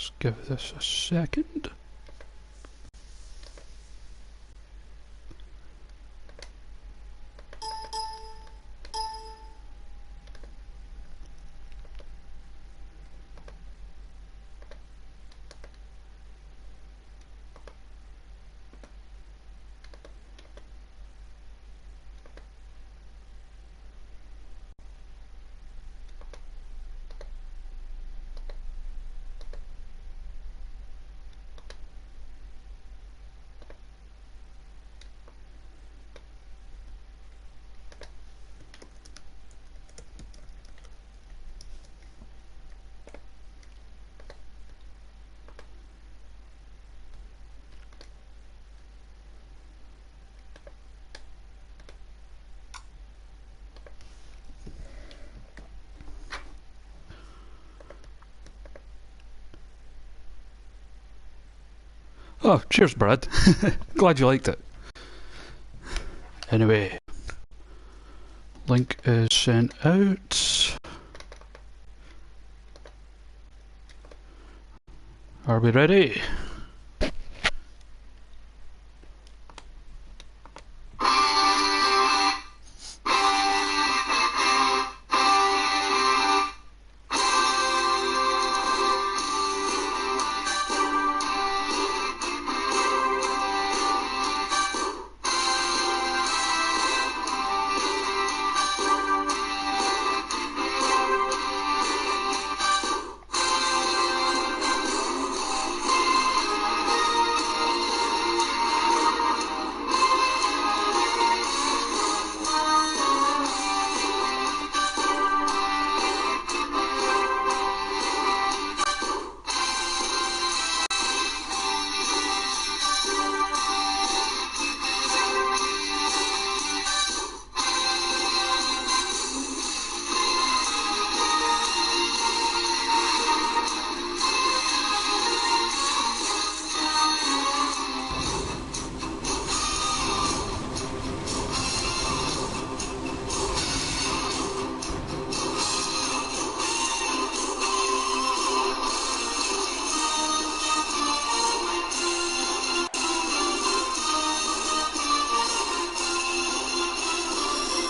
Let's give this a second. Oh, cheers, Brad. Glad you liked it. Anyway, link is sent out. Are we ready?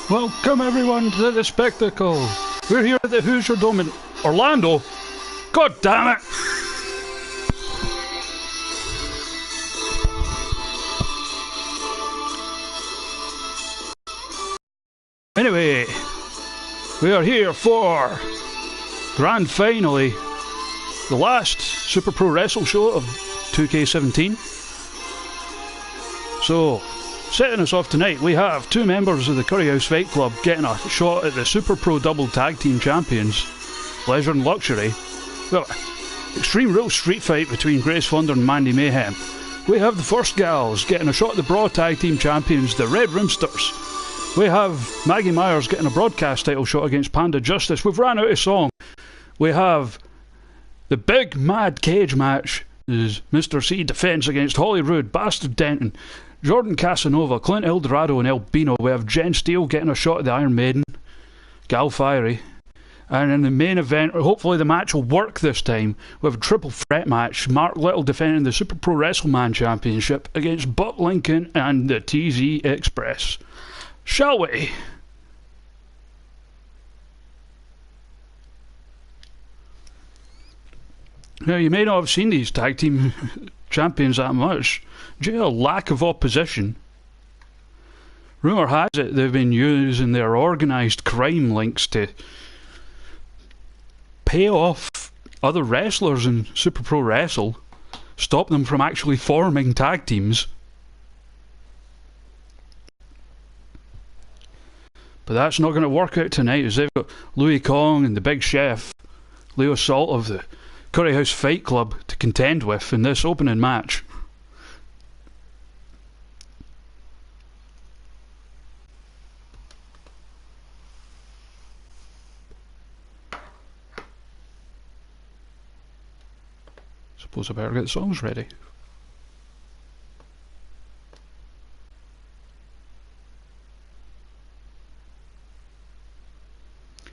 Welcome everyone to the spectacle. We're here at the Hoosier Dome in Orlando. God damn it! Anyway, we are here for grand finale, the last Super Pro Wrestle show of 2K17. So, setting us off tonight, we have two members of the Curry House Fight Club getting a shot at the Super Pro Double Tag Team Champions, Leisure and Luxury. Well, Extreme Rules Street Fight between Grace Thunder and Mandy Mayhem. We have the First Gals getting a shot at the Brawl Tag Team Champions, the Red Roomsters. We have Maggie Myers getting a broadcast title shot against Panda Justice. We've ran out of song. We have the big mad cage match. Is Mr. C defends against Holly Roode, Bastard Denton, Jordan Casanova, Clint Eldorado and Albino. We have Jen Steele getting a shot at the Iron Maiden, Gal Fiery. And in the main event, hopefully the match will work this time, we have a triple threat match. Mark Little defending the Super Pro WrestleMan Championship against Buck Lincoln and the TZ Express. Shall we? Now, you may not have seen these tag team champions that much due to a lack of opposition. Rumour has it they've been using their organised crime links to pay off other wrestlers in Super Pro Wrestle, stop them from actually forming tag teams. But that's not going to work out tonight, as they've got Louis Kong and the Big Chef, Leo Salt of the Curry House Fight Club, to contend with in this opening match. Suppose I better get the songs ready.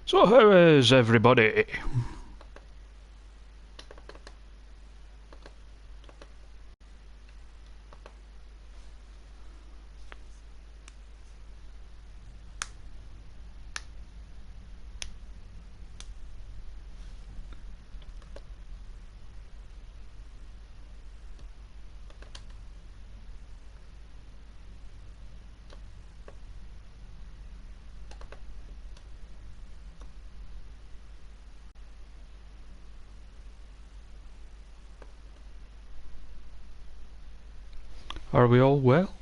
So how is everybody? Are we all well?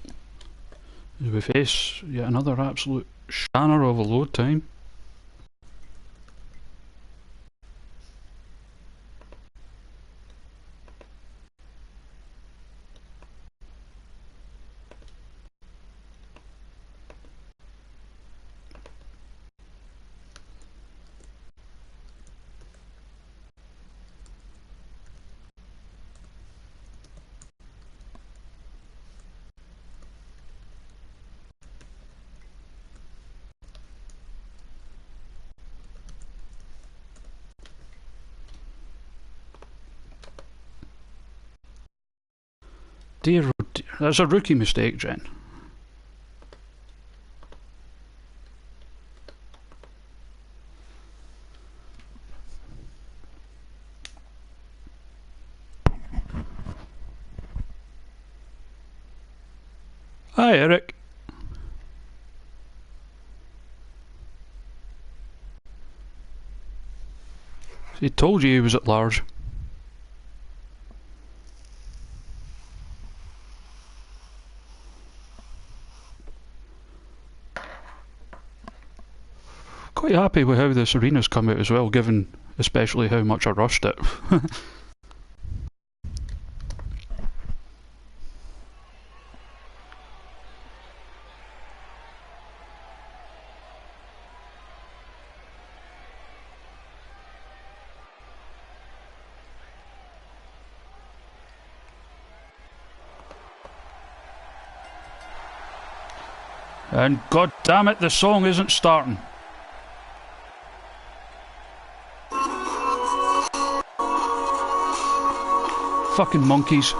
As we face yet another absolute spanner of a load time. Dear, oh dear, that's a rookie mistake, Jen. Hi, Eric. He told you he was at large. Quite happy with how this arena's come out as well, given especially how much I rushed it. And god damn it, the song isn't starting. Fucking monkeys.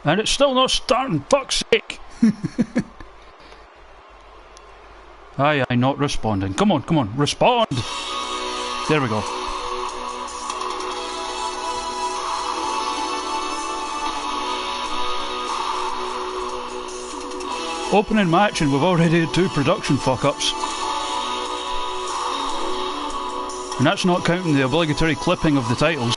And it's still not starting, fuck's sake! Aye, not responding. Come on, respond! There we go. Opening match and we've already had 2 production fuck-ups. And that's not counting the obligatory clipping of the titles.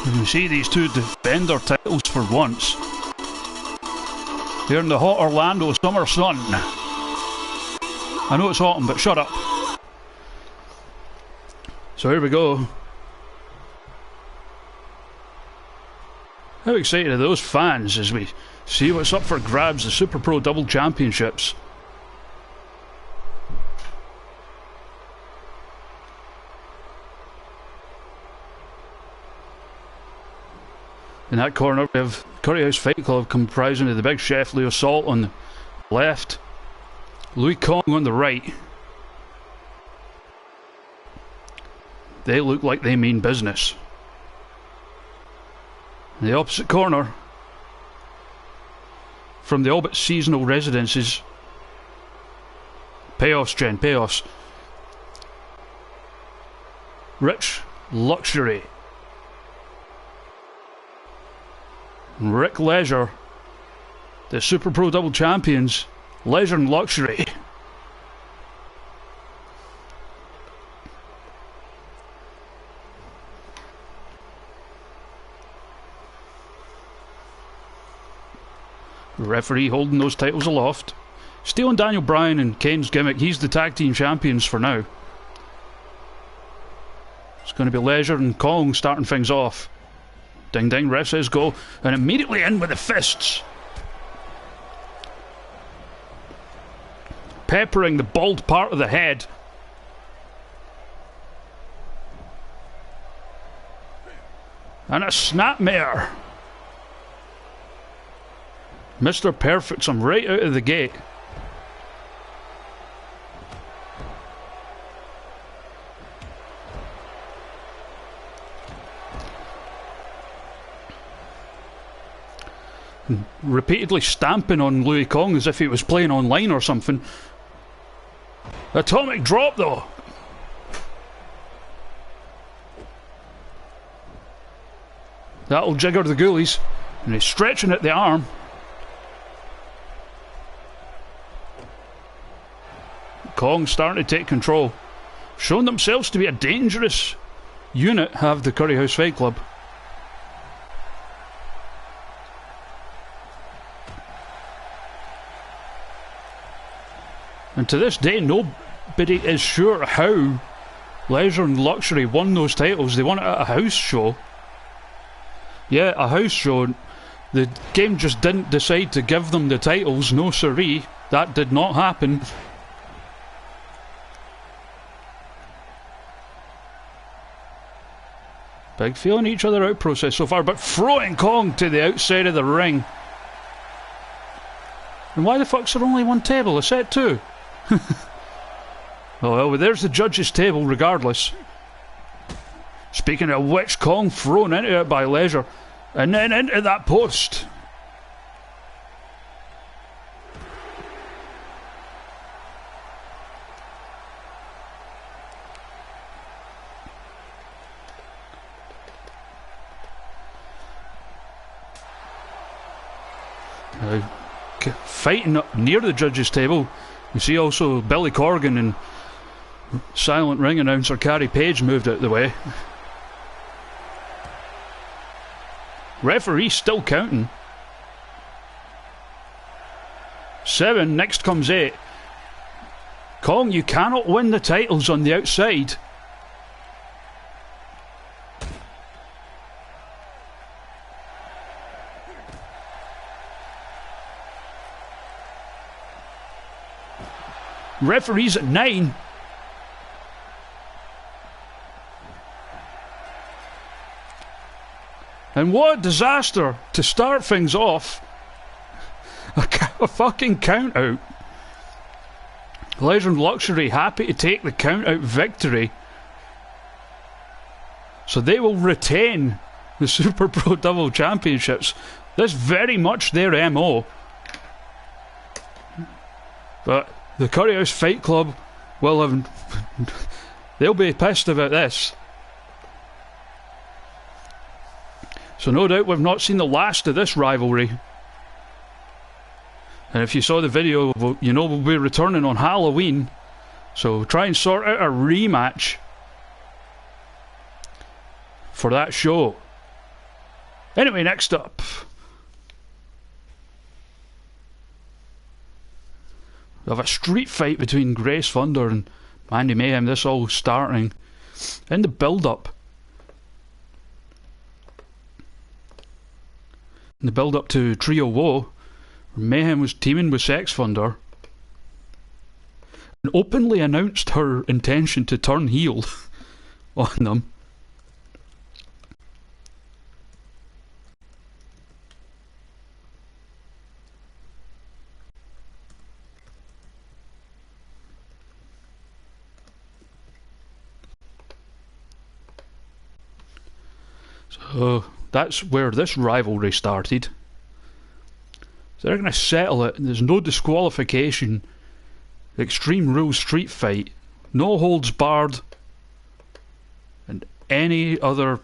You can see these 2 defend their titles for once. Here in the hot Orlando summer sun. I know it's autumn, but shut up. So here we go. How excited are those fans as we see what's up for grabs, the Super Pro Double Championships. In that corner we have Curry House Fight Club comprising of the Big Chef Leo Salt on the left, Louis Kong on the right. They look like they mean business. In the opposite corner, from the all but seasonal residences, payoffs, Jen, payoffs. Rich Luxury. Rick Leisure, the Super Pro Double Champions, Leisure and Luxury. Referee holding those titles aloft. Stealing Daniel Bryan and Kane's gimmick, he's the tag team champions for now. It's going to be Leisure and Kong starting things off. Ding ding, ref says go, and immediately in with the fists. peppering the bald part of the head. And a snapmare. Mr. Perfect's him right out of the gate. Repeatedly stamping on Louis Kong as if he was playing online or something. Atomic drop though. That'll jigger the ghoulies. And he's stretching at the arm. Kong starting to take control. Showing themselves to be a dangerous unit, have the Curry House Fight Club. And to this day, nobody is sure how Leisure and Luxury won those titles. They won it at a house show. Yeah, a house show. The game just didn't decide to give them the titles. No siree. That did not happen. Big feeling each other out process so far, but throwing Kong to the outside of the ring. And why the fuck's there only one table? A set two? Oh well, there's the judges' table regardless. Speaking of which, Kong thrown into it by Leisure. And then into that post. Fighting up near the judges' table. You see also Billy Corgan and silent ring announcer Carrie Page moved out of the way. Referee still counting. 7, next comes 8. Kong, you cannot win the titles on the outside. Referees at 9. And what a disaster to start things off. A fucking count out. Leisure and Luxury happy to take the count out victory. So they will retain the Super Pro Double Championships. This very much their MO. But the Curry House Fight Club will have... they'll be pissed about this. So no doubt we've not seen the last of this rivalry. And if you saw the video, you know we'll be returning on Halloween. So try and sort out a rematch for that show. Anyway, next up. We have a street fight between Grace Thunder and Mandy Mayhem. This all starting in the build-up. In the build-up to Trio Woe, Mayhem was teaming with Sex Thunder and openly announced her intention to turn heel on them. So that's where this rivalry started. So they're going to settle it. There's no disqualification. Extreme Rules street fight. No holds barred. And any other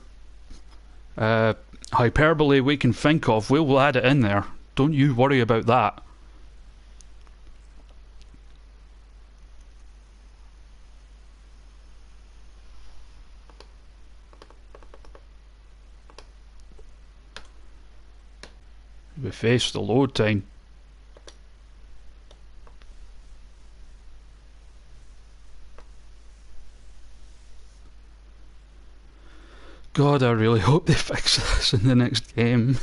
hyperbole we can think of, we'll add it in there. Don't you worry about that. We face the load time. God, I really hope they fix this in the next game.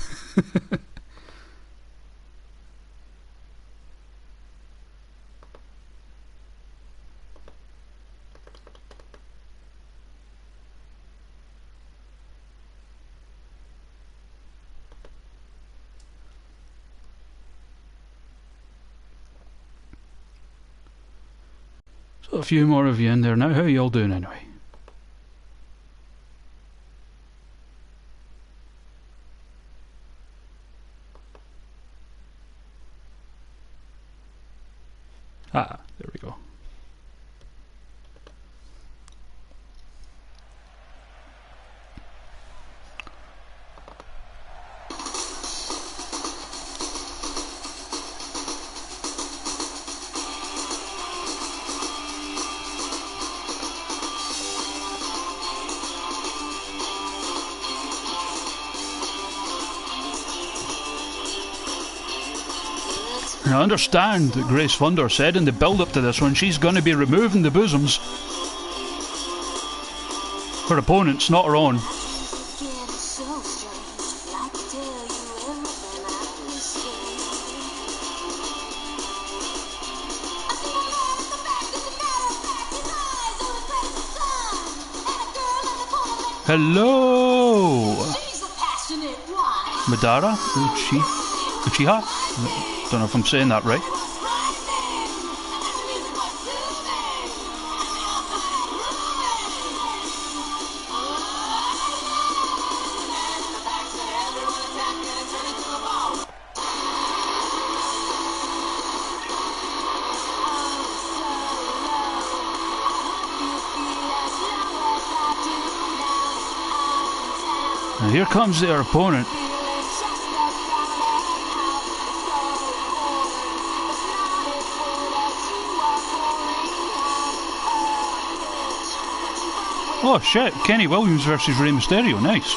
A few more of you in there now. How are you all doing anyway? Ah, there we go. And I understand that Grace Thunder said in the build-up to this one she's going to be removing the bosoms. Her opponent's not her own. Hello! Madara? Uchiha? Don't know if I'm saying that right. And here comes their opponent. Oh shit, Kenny Williams versus Rey Mysterio, nice.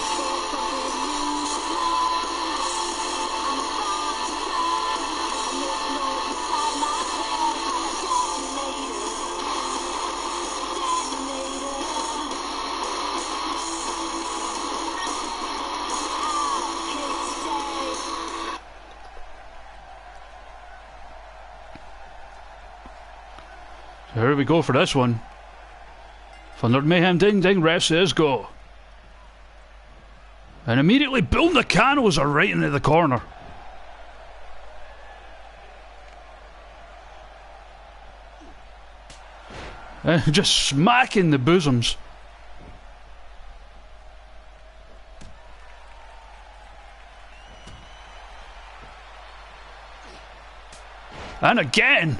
So here we go for this one. Thunder Mayhem Ding Ding, ref says go. And immediately, boom, the Canos are right into the corner. And just smacking the bosoms. And again.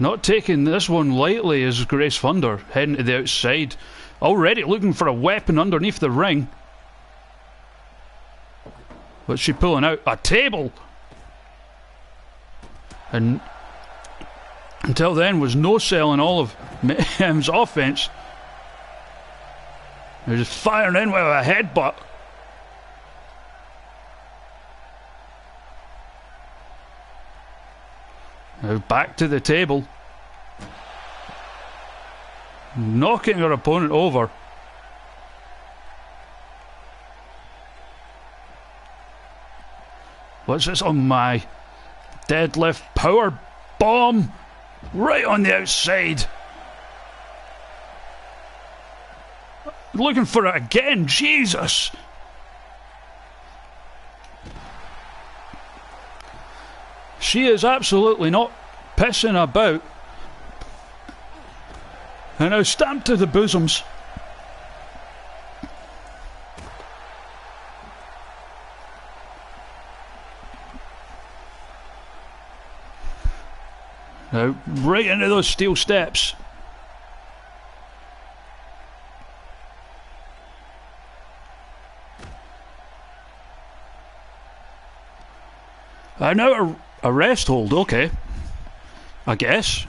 Not taking this one lightly is Grace Thunder, heading to the outside. Already looking for a weapon underneath the ring. What's she pulling out? A table! And until then was no selling all of Mayhem's offense. They're just firing in with a headbutt. Now back to the table. Knocking her opponent over. What's this? Oh my. Deadlift power bomb. Right on the outside. Looking for it again. Jesus. She is absolutely not pissing about. And now stamped to the bosoms. Now right into those steel steps. Now a rest hold, okay. I guess.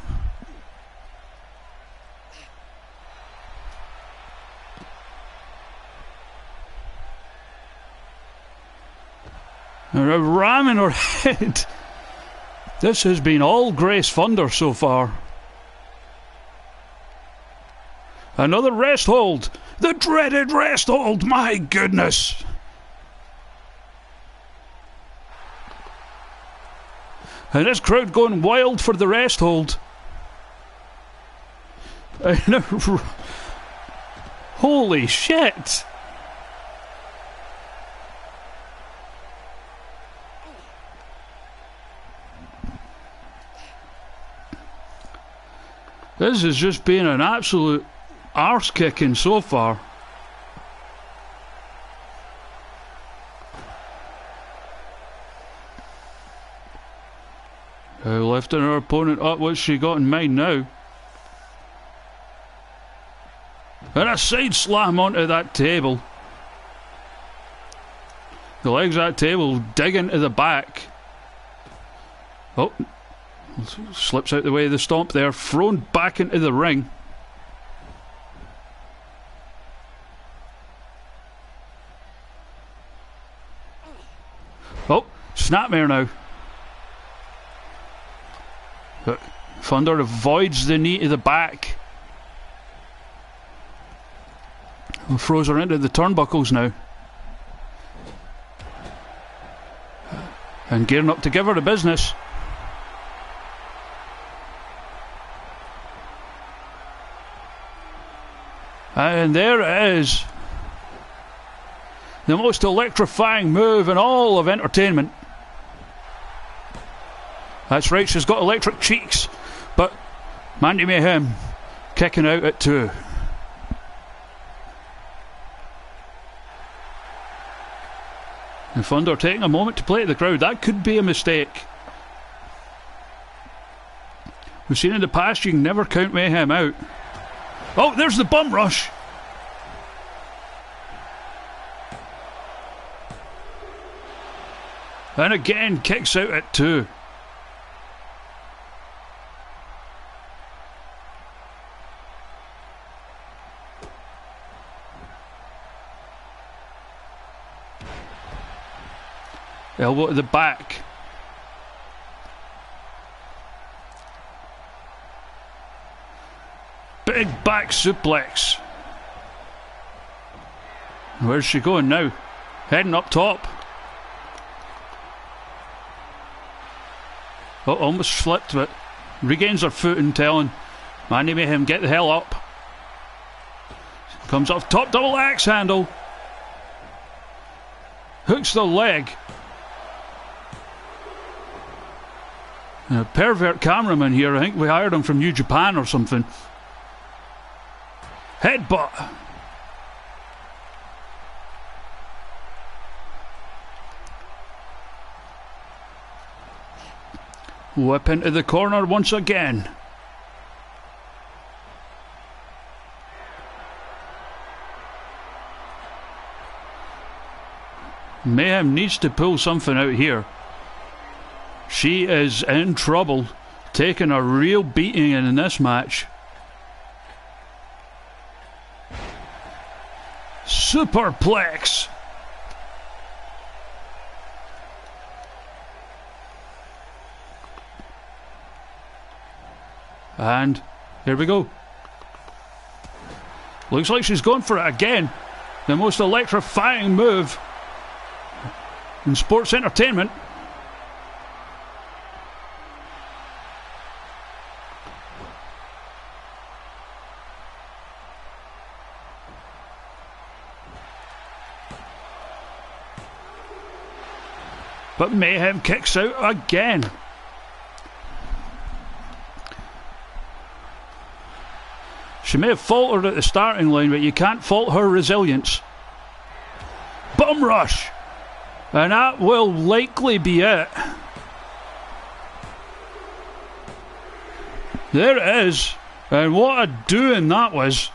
Now ramming her head. This has been all Grace Thunder so far. Another rest hold. The dreaded rest hold, my goodness. And this crowd going wild for the rest hold. Holy shit. This has just been an absolute arse kicking so far. Lifting her opponent up. What's she got in mind now? And a side slam onto that table. The legs of that table dig into the back. Oh, slips out the way of the stomp there. Thrown back into the ring. Oh, snapmare now. Thunder avoids the knee to the back. And throws her into the turnbuckles now. And gearing up to give her the business. And there it is. The most electrifying move in all of entertainment. That's right, she's got electric cheeks. But Mandy Mayhem kicking out at 2. And Thunder taking a moment to play to the crowd. That could be a mistake. We've seen in the past you can never count Mayhem out. Oh, there's the bum rush. And again kicks out at 2. Elbow to the back. Big back suplex. Where's she going now? Heading up top. Oh, almost flipped, but regains her footing, telling Mandy Mayhem, get the hell up. Comes off top, double axe handle. Hooks the leg. A pervert cameraman here. I think we hired him from New Japan or something. Headbutt. Whip into the corner once again. Mayhem needs to pull something out here. She is in trouble, taking a real beating in this match. Superplex. And here we go. Looks like she's going for it again. The most electrifying move in sports entertainment. But Mayhem kicks out again. She may have faltered at the starting line, but you can't fault her resilience. Bum rush. And that will likely be it. There it is. And what a doing that was.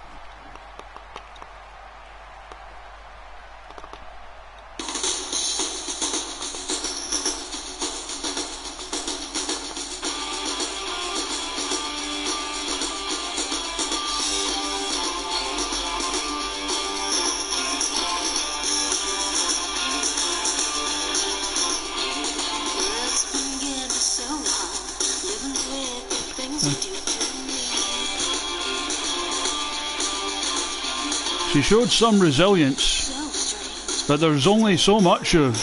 She showed some resilience, but there's only so much of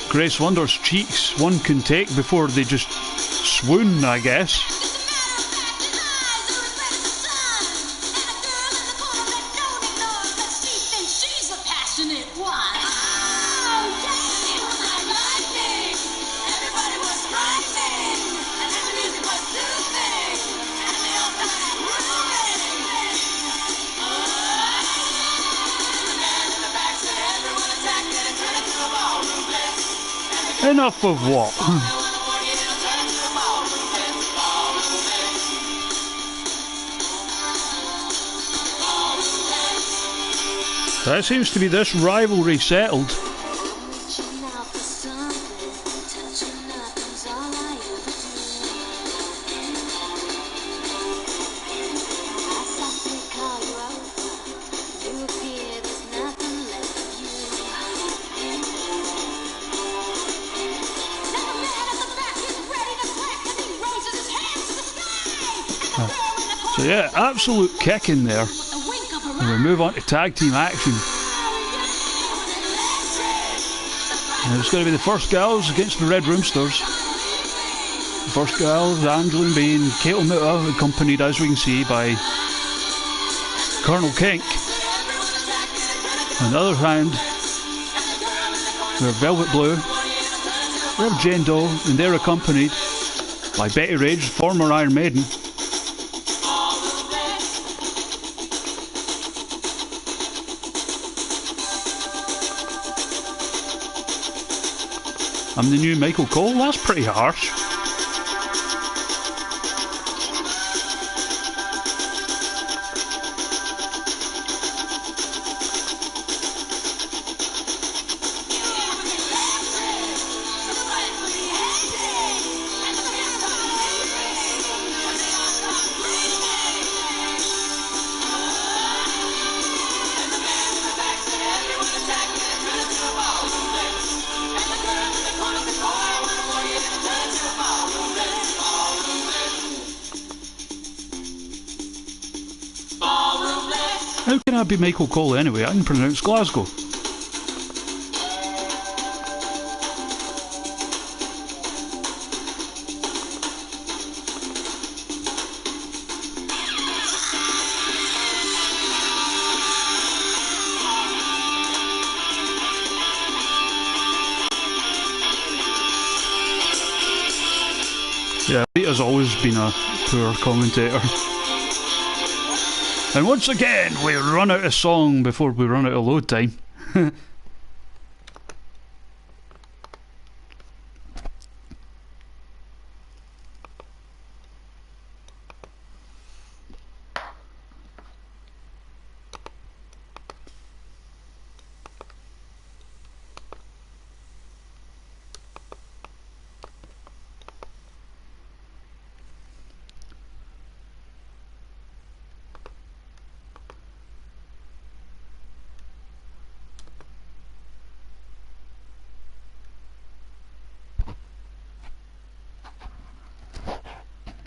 Grace Wonder's cheeks one can take before they just swoon, I guess. Enough of what? That seems to be this rivalry settled. So yeah, absolute kick in there. And we move on to tag team action. And it's going to be the first gals against the Red Roomsters. The first gals, Angeline B and Kato Muta, accompanied, as we can see, by Colonel Kink. On the other hand, we have Velvet Blue, we have Jane Doe, and they're accompanied by Betty Rage, former Iron Maiden. I'm the new Michael Cole. That's pretty harsh. How can I be Michael Cole anyway? I can pronounce Glasgow. Yeah, Rita's always been a poor commentator. And once again, we run out of song before we run out of load time.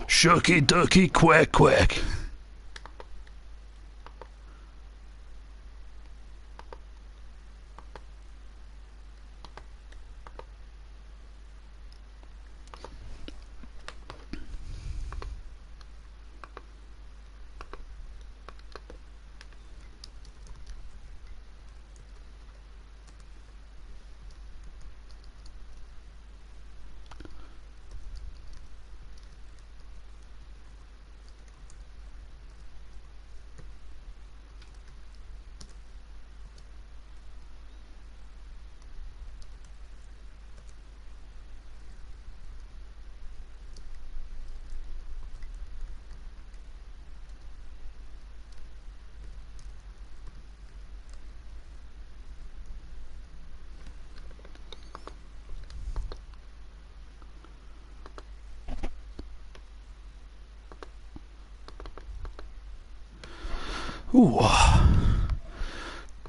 Shucky ducky quack quack. Ooh.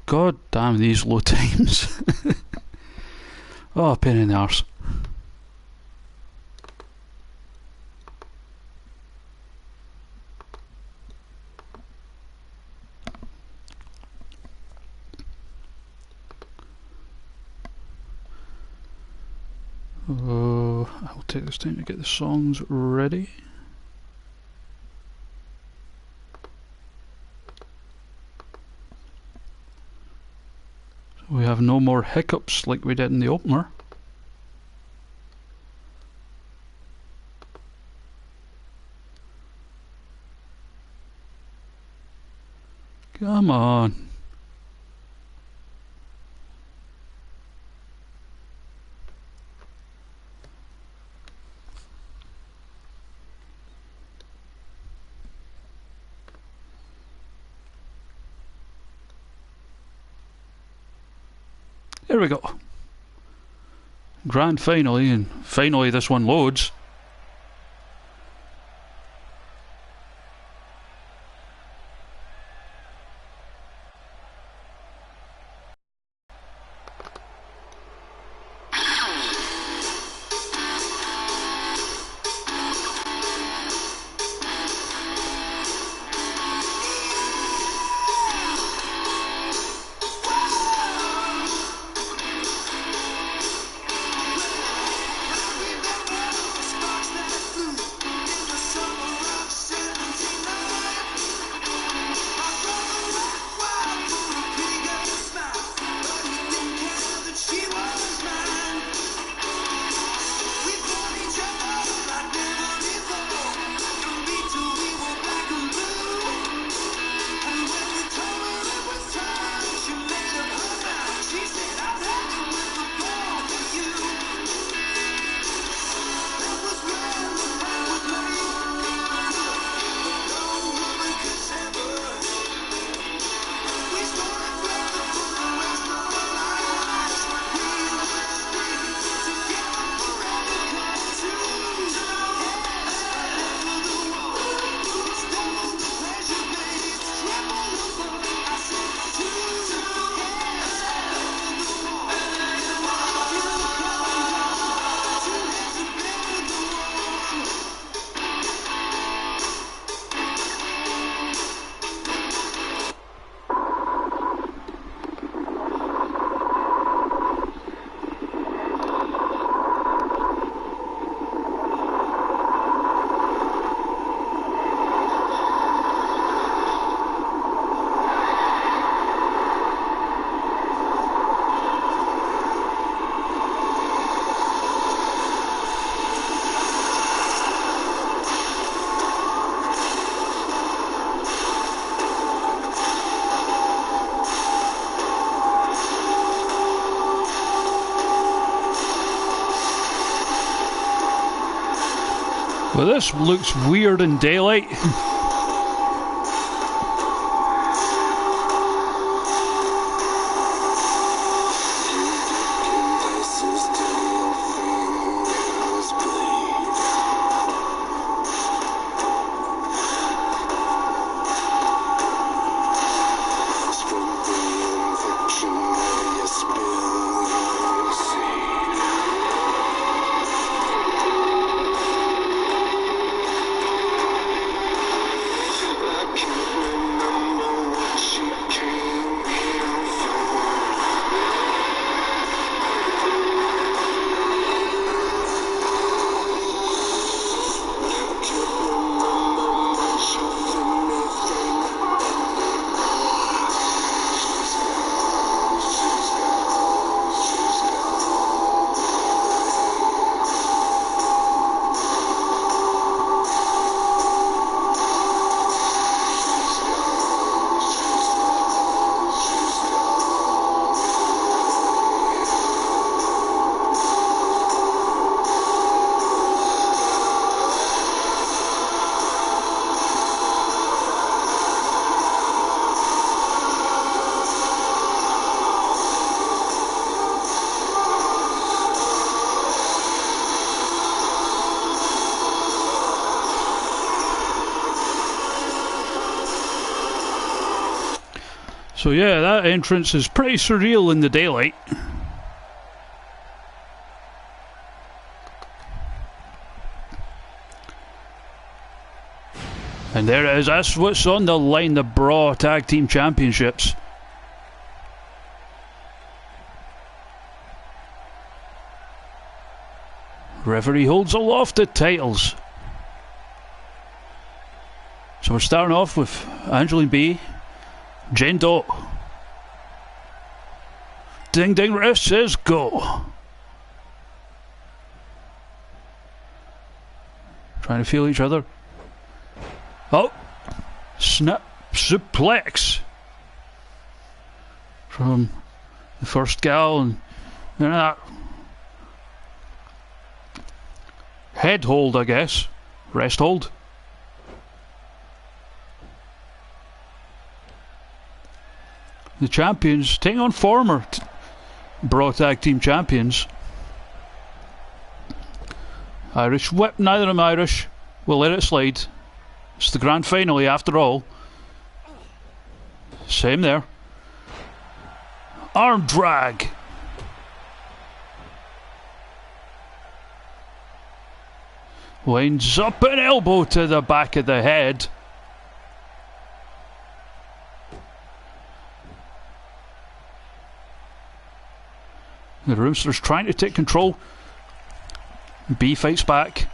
God damn these load times. Oh, pain in the arse. I'll take this time to get the songs ready. We have no more hiccups like we did in the opener. Come on. Here we go. Grand finale, and finally this one loads. Well, this looks weird in daylight. So yeah, that entrance is pretty surreal in the daylight. And there it is, that's what's on the line, the Brawl Tag Team Championships. Referee holds aloft the titles. So we're starting off with Angeline B, Jane Doe. Ding ding, ref says go. Trying to feel each other. Oh, snap suplex from the first gal, and that head hold, I guess, rest hold. The champions taking on former Bra Tag Team Champions. Irish whip, neither am Irish. We'll let it slide. It's the grand finale after all. Same there. Arm drag. Winds up an elbow to the back of the head. The Roomster's trying to take control. B fights back.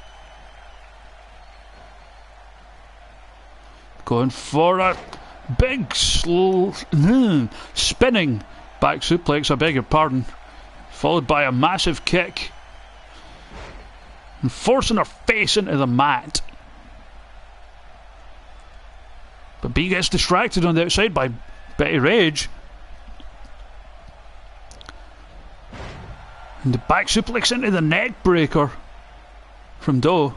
Going for a big spinning back suplex, I beg your pardon. Followed by a massive kick. And forcing her face into the mat. But B gets distracted on the outside by Betty Rage. And the back suplex into the neck breaker from Doe,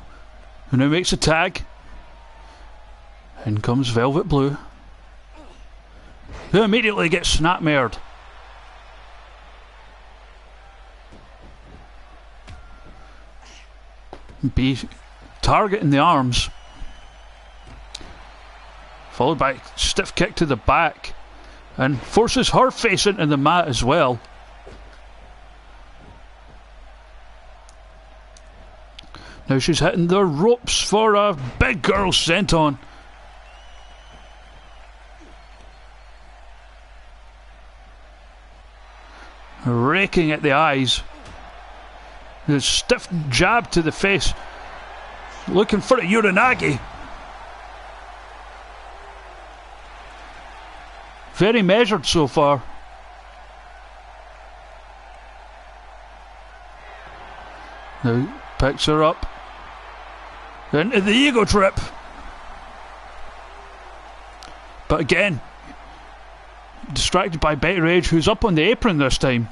who now makes a tag. In comes Velvet Blue, who immediately gets snapmared. B targeting the arms, followed by a stiff kick to the back, and forces her face into the mat as well. Now she's hitting the ropes for a big girl senton. Raking at the eyes. A stiff jab to the face. Looking for a Uranagi. Very measured so far. Now picks her up. Into the ego trip. But again, distracted by Betty Rage, who's up on the apron this time.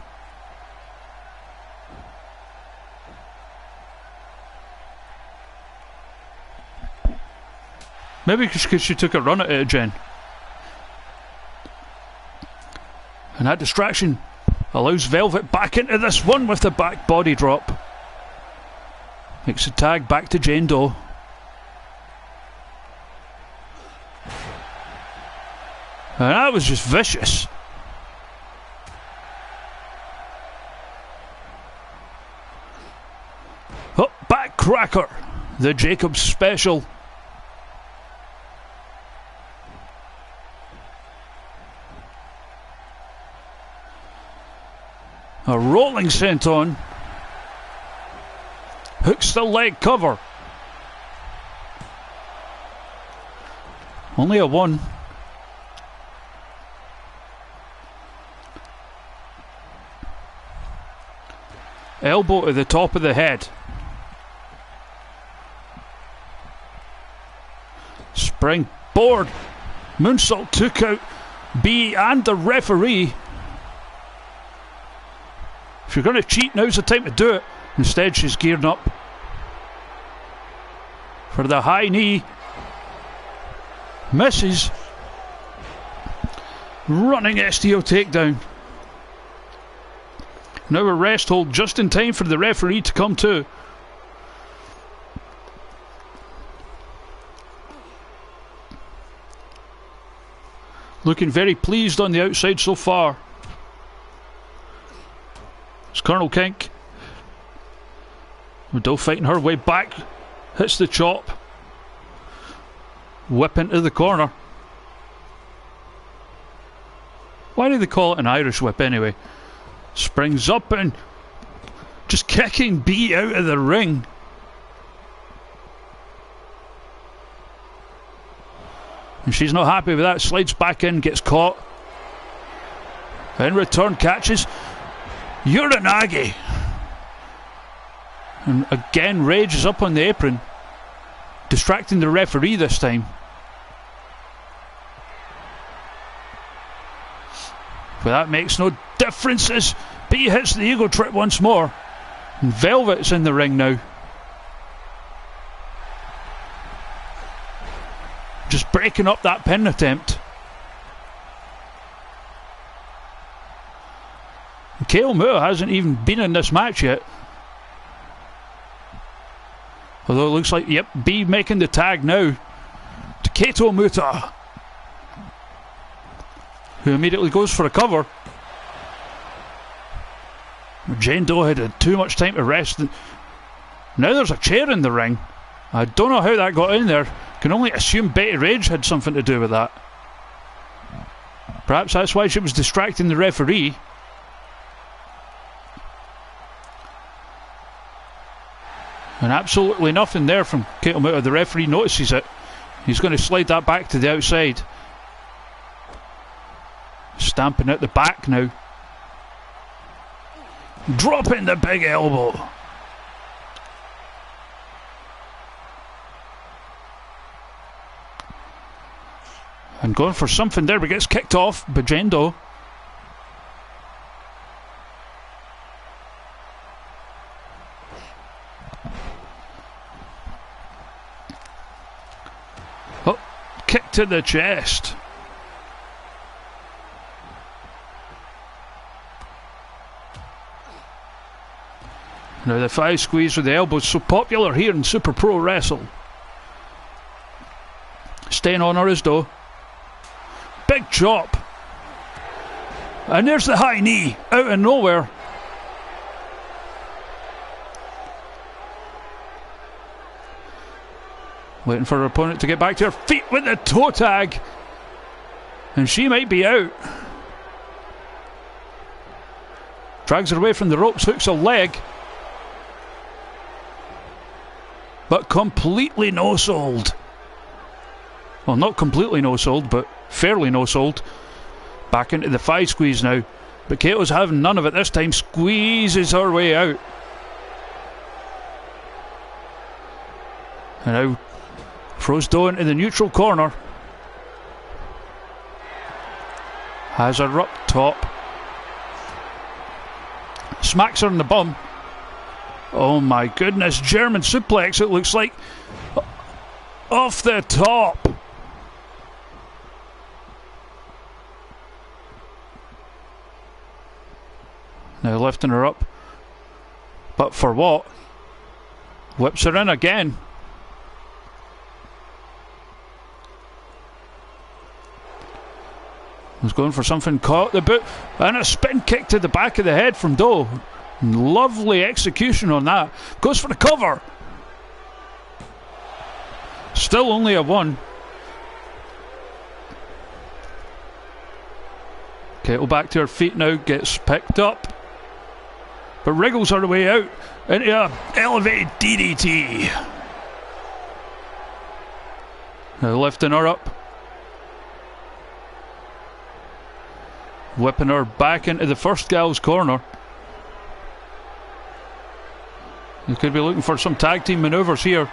Maybe because she took a run at it, Jen. And that distraction allows Velvet back into this one with the back body drop. Makes a tag back to Jane Doe. And that was just vicious. Oh, back cracker. The Jacobs special. A rolling senton. Hooks the leg cover. Only a one. Elbow to the top of the head. Springboard. Moonsault took out B and the referee. If you're going to cheat, now's the time to do it. Instead, she's geared up for the high knee. Misses. Running STO takedown. Now a rest hold just in time for the referee to come to. Looking very pleased on the outside so far. It's Colonel Kink. Doe fighting her way back. Hits the chop. Whip into the corner. Why do they call it an Irish whip anyway? Springs up and just kicking B out of the ring. And she's not happy with that. Slides back in, gets caught. In return, catches Uranagi. And again, Rage is up on the apron, distracting the referee this time. But that makes no differences. B hits the ego trip once more. And Velvet's in the ring now. Just breaking up that pin attempt. Kato Muta hasn't even been in this match yet. Although it looks like, yep, B making the tag now to Kato Muta, who immediately goes for a cover. Jane Doe had too much time to rest. Now there's a chair in the ring. I don't know how that got in there. Can only assume Betty Rage had something to do with that. Perhaps that's why she was distracting the referee. And absolutely nothing there from Kato Muta. The referee notices it. He's going to slide that back to the outside. Stamping out the back now. Dropping the big elbow. And going for something there, but gets kicked off by Jane Doe. Oh, kick to the chest. Now the 5 squeeze with the elbow is so popular here in Super Pro Wrestle. Staying on her is Doe. Big chop. And there's the high knee out of nowhere. Waiting for her opponent to get back to her feet with the toe tag. And she might be out. Drags her away from the ropes, hooks a leg. But completely no-sold. Well, not completely no-sold, but fairly no-sold. Back into the 5 squeeze now. But Kato's having none of it this time. Squeezes her way out. And now throws Doe into the neutral corner. Has her up top. Smacks her in the bum. Oh my goodness, German suplex it looks like. Off the top. Now lifting her up. But for what? Whips her in again. Was going for something, caught the boot, and a spin kick to the back of the head from Doe. Lovely execution on that. Goes for the cover. Still only a 1. Kato back to her feet now, gets picked up, but wriggles her way out into a elevated DDT. Now lifting her up. Whipping her back into the first gal's corner. You could be looking for some tag team maneuvers here.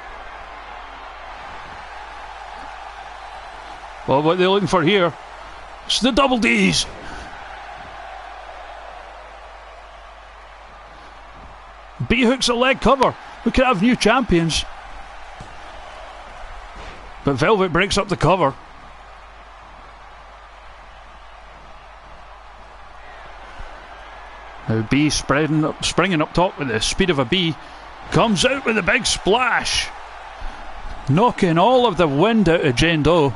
Well, what they're looking for here, it's the double D's. B hooks a leg cover. We could have new champions. But Velvet breaks up the cover. Now B springing up top with the speed of a bee. Comes out with a big splash. Knocking all of the wind out of Jane Doe.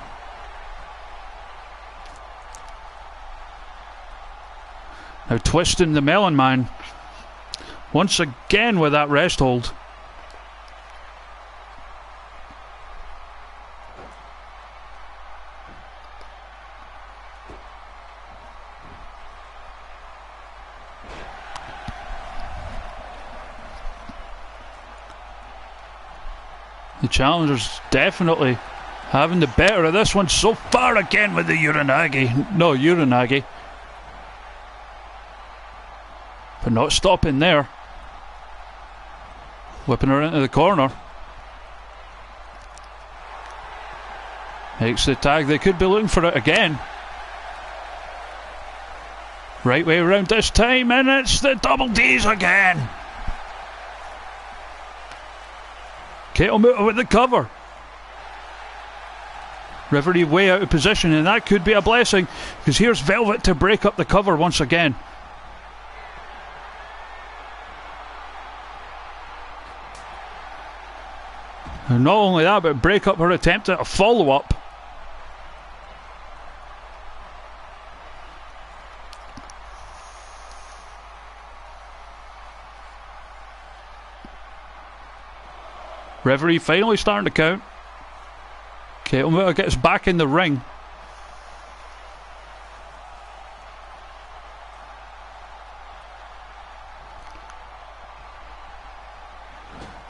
Now twisting the Melon Man. Once again with that rest hold. The challengers definitely having the better of this one so far again with the Uranagi. No, Uranagi. But not stopping there. Whipping her into the corner. Makes the tag. They could be looking for it again. Right way around this time, and it's the double D's again. Kato Muta with the cover. Referee way out of position, and that could be a blessing, because here's Velvet to break up the cover once again. And not only that, but break up her attempt at a follow-up. Referee finally starting to count. Kato Muta gets back in the ring.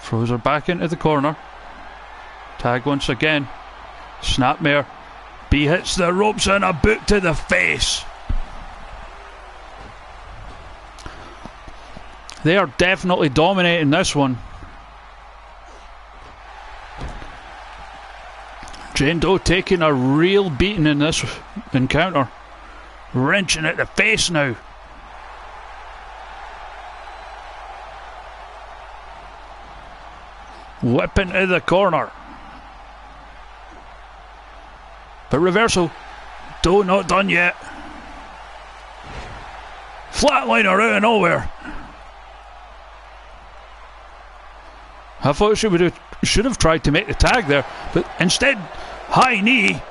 Throws her back into the corner. Tag once again. Snapmare. B hits the ropes and a boot to the face. They are definitely dominating this one. Jane Doe taking a real beating in this encounter. Wrenching at the face now. Whip into the corner. But reversal. Doe not done yet. Flatliner out of nowhere. I thought she should have tried to make the tag there, but instead, high knee.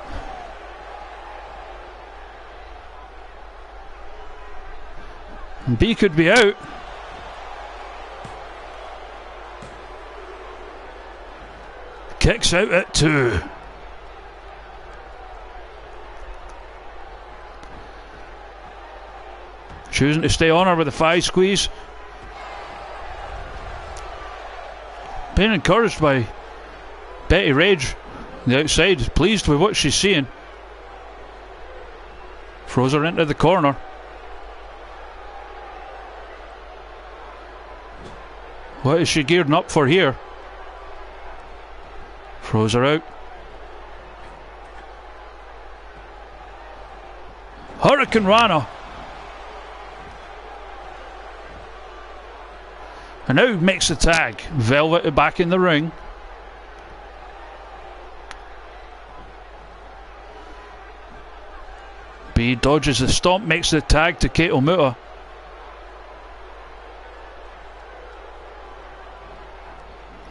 And B could be out. Kicks out at 2. Choosing to stay on her with a 5 squeeze. Being encouraged by Betty Rage on the outside, pleased with what she's seeing. Throws her into the corner. What is she gearing up for here? Throws her out. Hurricane Rana. And now makes the tag. Velvet back in the ring. B dodges the stomp, makes the tag to Kato Muta.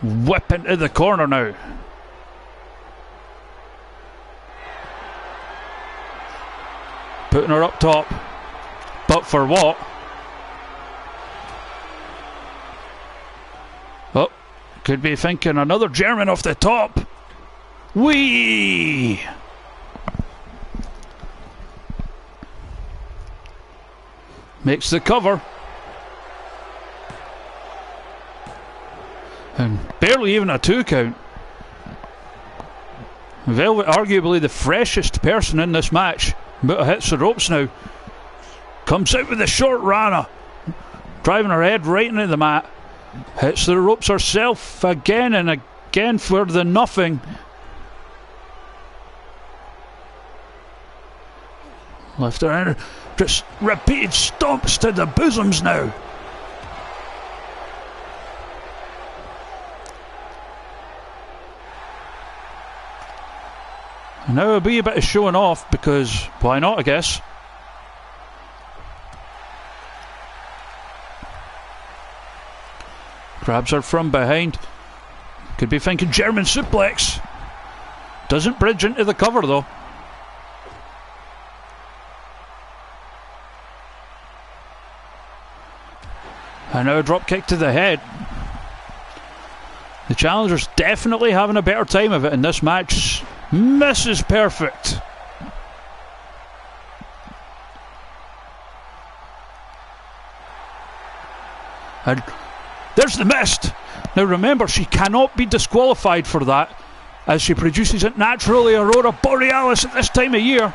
Whip into the corner now. Putting her up top. But for what? Oh, could be thinking another German off the top. Whee! Makes the cover. And barely even a 2 count. Velvet arguably the freshest person in this match. Muta hits the ropes now. Comes out with the short Rana. Driving her head right into the mat. Hits the ropes herself again and again for the nothing. Left her in. Just repeated stomps to the bosoms now. And now it'll be a bit of showing off because why not, I guess. Grabs her from behind. Could be thinking German suplex. Doesn't bridge into the cover though. And now a drop kick to the head. The challenger's definitely having a better time of it in this match. Misses perfect. And there's the mist. Now remember, she cannot be disqualified for that, as she produces it naturally, Aurora Borealis at this time of year.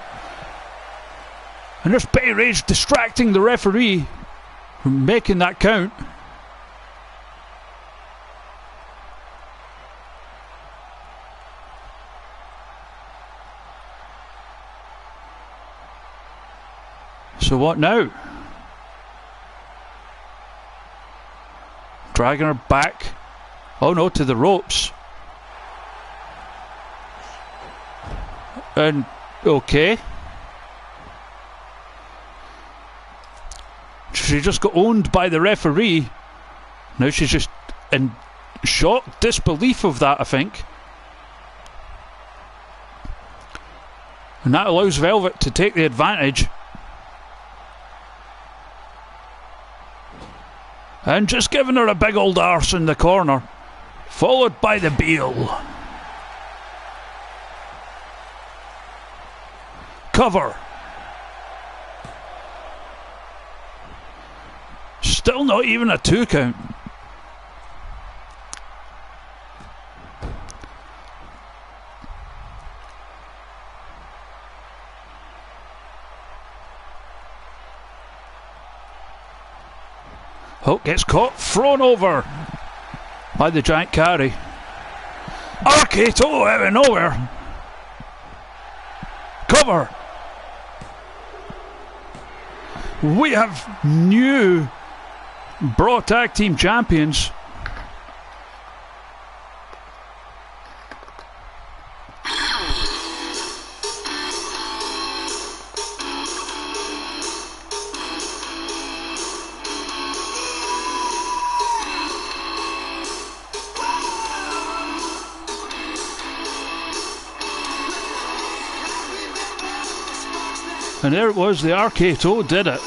And there's Betty Rage distracting the referee from making that count. So what now? Dragging her back. Oh no, to the ropes. And okay. She just got owned by the referee. Now she's just in shocked disbelief of that, I think. And that allows Velvet to take the advantage. And just giving her a big old arse in the corner. Followed by the Beal. Cover. Still not even a 2 count. Hook gets caught, thrown over by the giant carry. RKO out of nowhere. Cover. We have new Raw Tag Team Champions. And there it was, the RKO did it.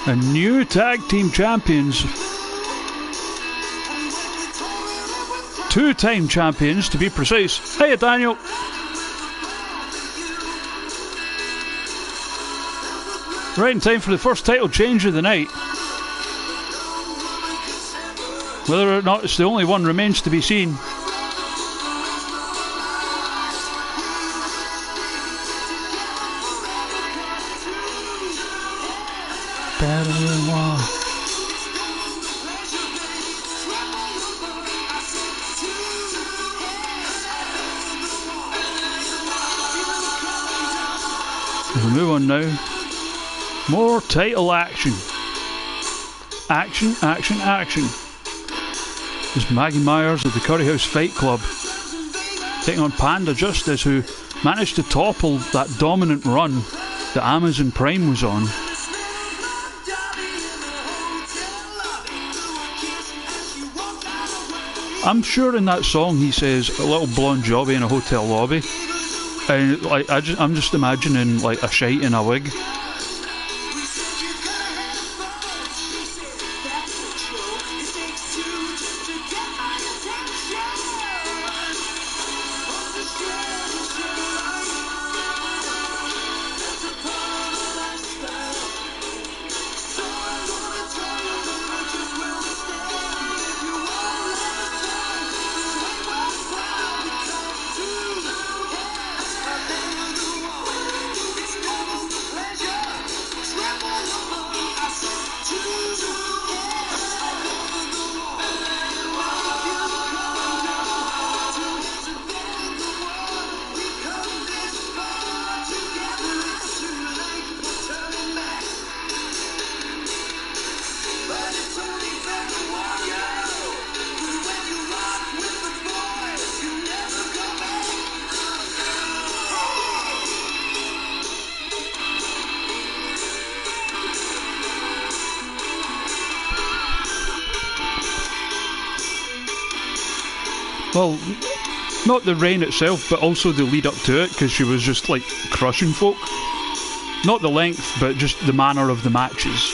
And new tag team champions. 2-time champions to be precise. Hiya, Daniel. Right in time for the first title change of the night. Whether or not it's the only one remains to be seen. Better than one. We'll move on now. More title action. Action, action, action. It's Maggie Myers of the Curry House Fight Club taking on Panda Justice, who managed to topple that dominant run that Amazon Prime was on. I'm sure in that song he says a little blonde jobby in a hotel lobby, and like I'm just imagining like a shite in a wig. Well, not the reign itself, but also the lead up to it, because she was just like crushing folk. Not the length, but just the manner of the matches.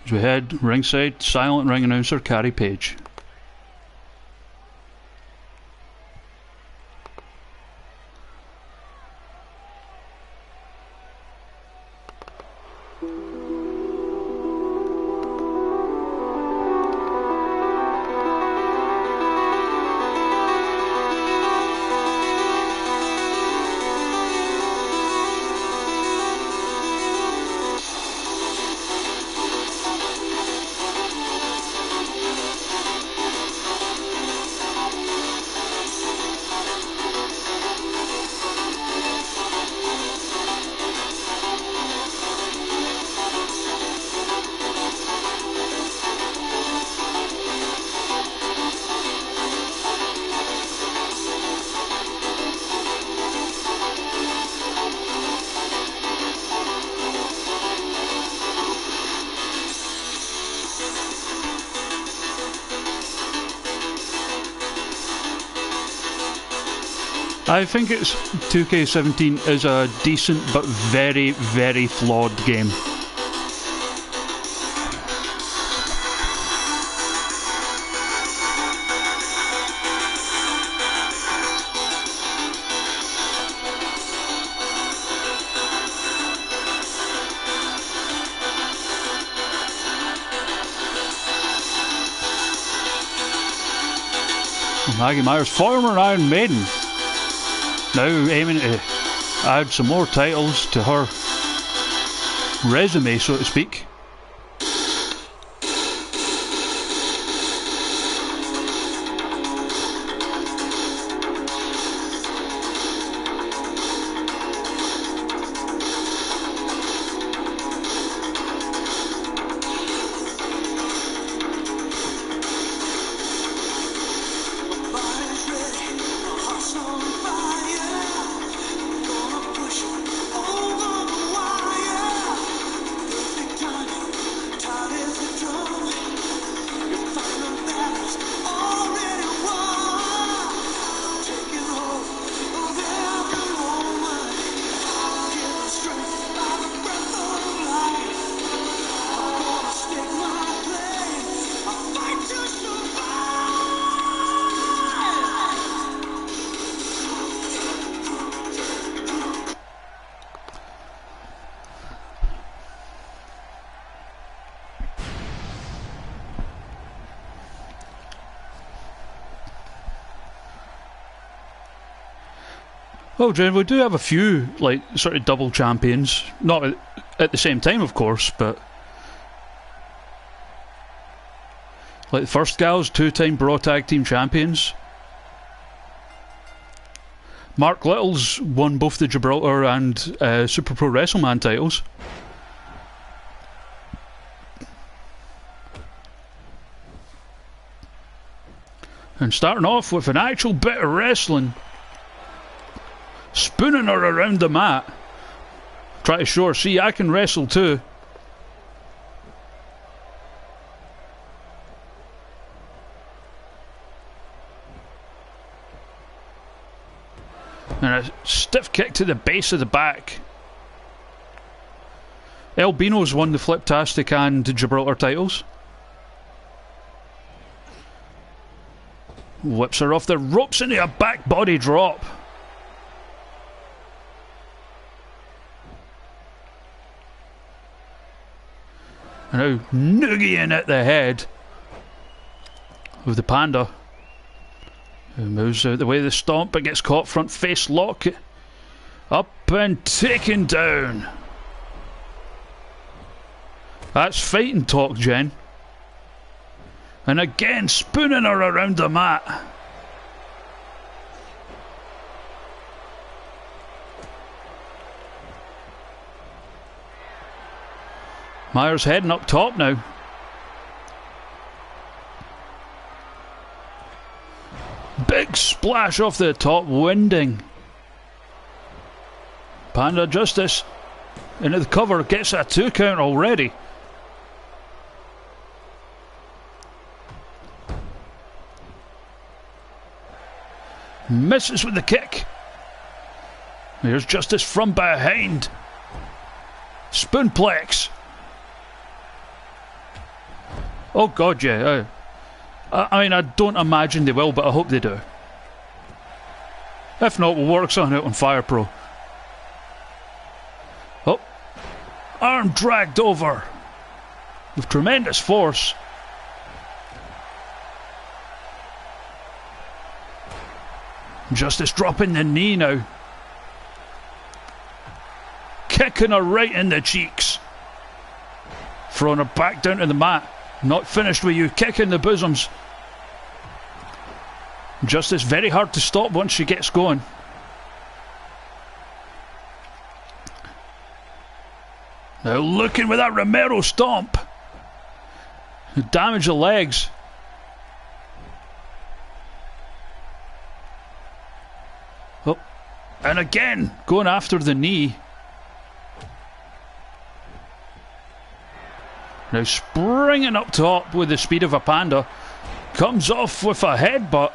As we head ringside, silent ring announcer Carrie Page. I think it's 2K17 is a decent but very, very flawed game. Maggie Myers, former Iron Maiden, now aiming to add some more titles to her resume, so to speak. Well, Jen, we do have a few, like, sort of double champions. Not at the same time, of course, but... like the first gal's 2-time Raw Tag Team Champions. Mark Little's won both the Gibraltar and Super Pro WrestleMan titles. And starting off with an actual bit of wrestling. Spooning her around the mat. Try to show her, see, I can wrestle too. And a stiff kick to the base of the back. Albino's won the Fliptastic and Gibraltar titles. Whips her off the ropes into a back body drop. Now noogieing at the head of the Panda, who moves out the way of the stomp but gets caught front face lock. Up and taken down. That's fighting talk, Jen. And again spooning her around the mat. Myers heading up top now. Big splash off the top, winding. Panda Justice into the cover, gets a 2 count already. Misses with the kick. Here's Justice from behind. Spoonplex. Oh god, yeah. I mean, I don't imagine they will, but I hope they do. If not, we'll work something out on Fire Pro. Oh. Arm dragged over. With tremendous force. Justice dropping the knee now. Kicking her right in the cheeks. Throwing her back down to the mat. Not finished with you, kicking the bosoms. Justice very hard to stop once she gets going. Now looking with that Romero stomp. Damage the legs. Oh, and again going after the knee. Now springing up top with the speed of a panda. Comes off with a headbutt.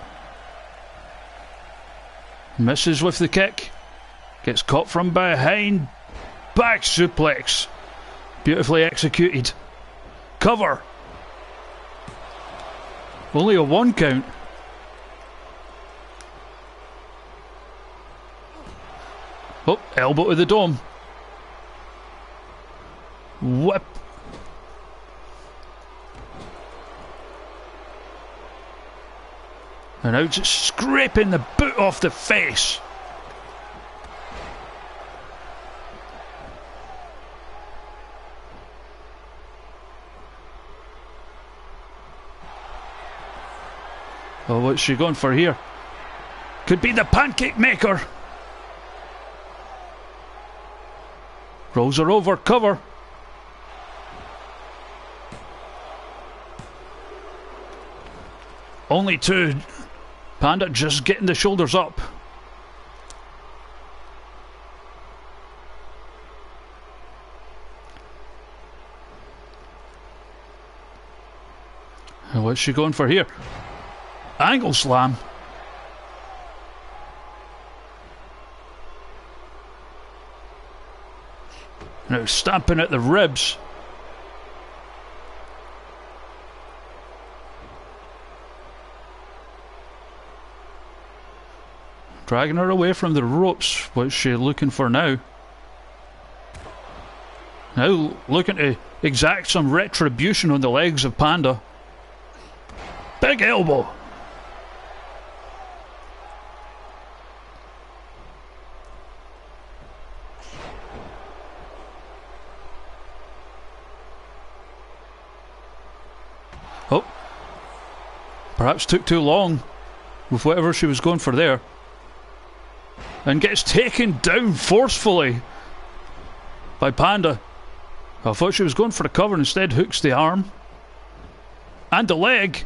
Misses with the kick. Gets caught from behind. Back suplex. Beautifully executed. Cover. Only a 1 count. Oh, elbow to the dome. Whip. And now just scraping the boot off the face. Oh, what's she going for here? Could be the pancake maker. Rolls her over, cover. Only 2. Panda just getting the shoulders up. And what's she going for here? Angle slam. Now stamping at the ribs. Dragging her away from the ropes. What's she looking for now? Now looking to exact some retribution on the legs of Panda. Big elbow. Oh, perhaps took too long with whatever she was going for there. And gets taken down forcefully by Panda. I thought she was going for the cover, instead hooks the arm. And the leg.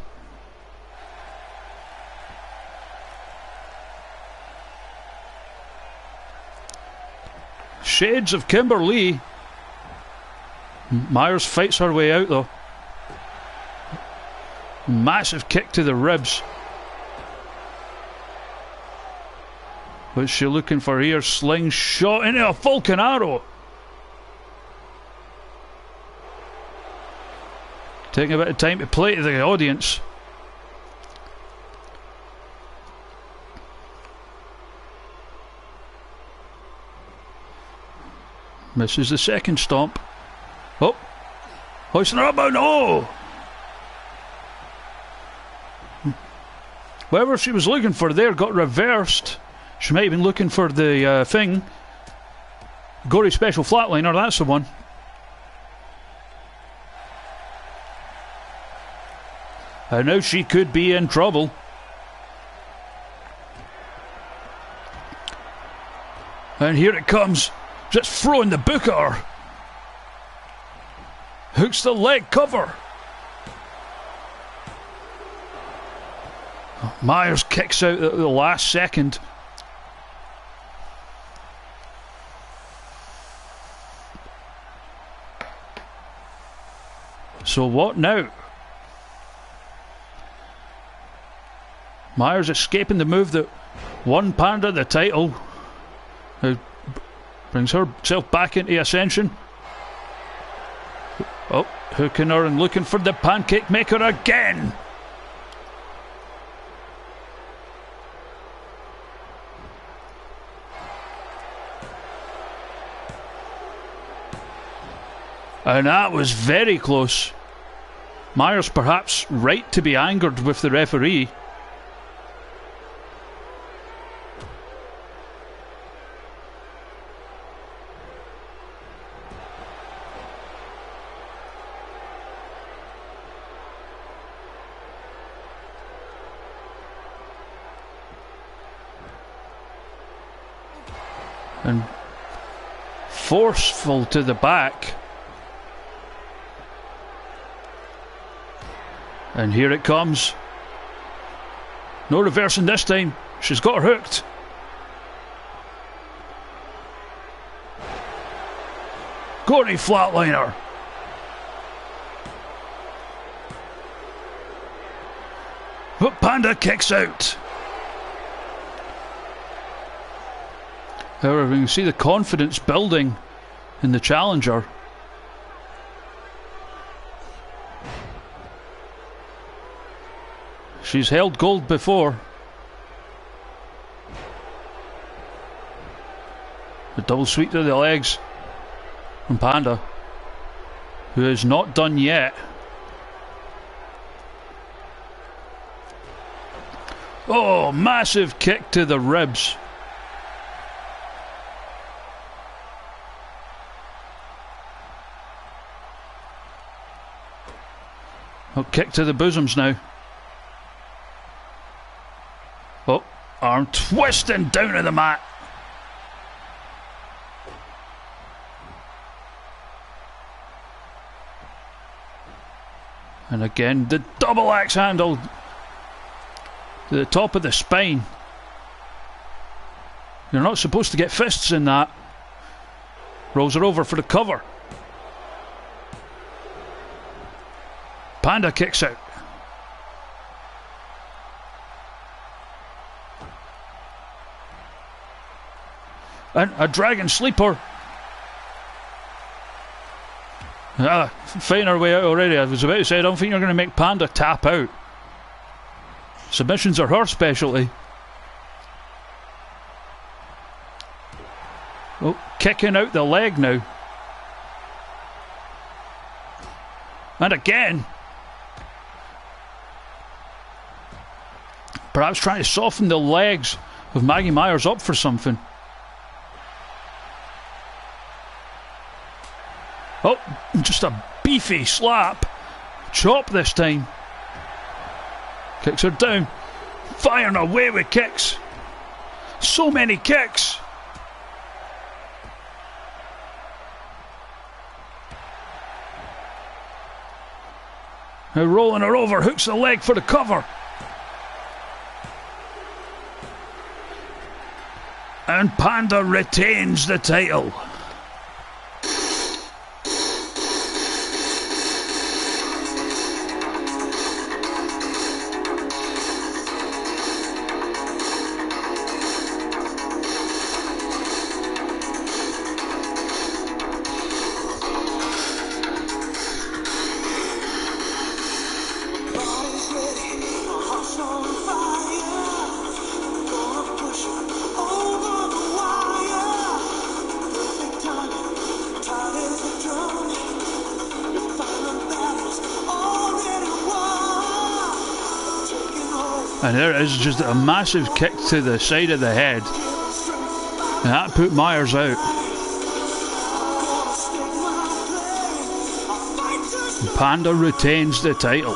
Shades of Kimberly. Myers fights her way out though. Massive kick to the ribs. What's she looking for here? Slingshot into a Falcon Arrow. Taking a bit of time to play to the audience. Misses the second stomp. Oh, hoisting her up, oh no! Whatever she was looking for there got reversed. She might have been looking for the thing. Gory special flatliner, that's the one. And now she could be in trouble. And here it comes. Just throwing the book at her. Hooks the leg cover. Myers kicks out at the last second. So what now? Myers escaping the move that won Panda the title. Now brings herself back into Ascension. Oh, hooking her and looking for the pancake maker again. And that was very close. Myers perhaps right to be angered with the referee. And forceful to the back. And here it comes. No reversing this time. She's got her hooked. Gory flatliner. But Panda kicks out. However, we can see the confidence building in the challenger. She's held gold before. The double sweep to the legs from Panda, who is not done yet. Oh, massive kick to the ribs. Oh, kick to the bosoms now. Oh, arm twisting down to the mat. And again, the double axe handle to the top of the spine. You're not supposed to get fists in that. Rolls her over for the cover. Panda kicks out. And a dragon sleeper. Fighting her way out already. I was about to say, I don't think you're going to make Panda tap out. Submissions are her specialty. Oh, kicking out the leg now. And again. Perhaps trying to soften the legs of Maggie Myers up for something. Oh, just a beefy slap. Chop this time. Kicks her down. Firing away with kicks. So many kicks. Now rolling her over, hooks the leg for the cover. And Panda retains the title. And there is just a massive kick to the side of the head. And that put Myers out. And Panda retains the title.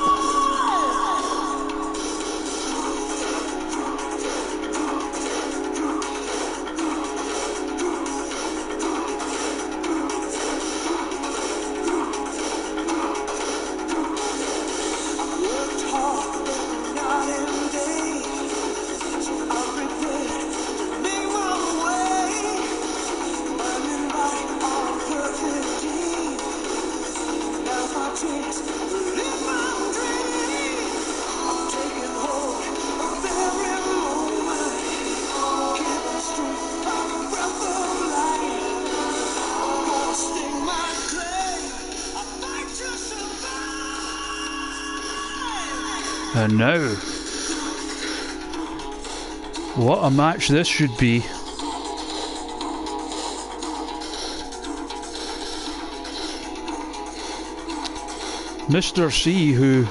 And now, what a match this should be. Mr. C, who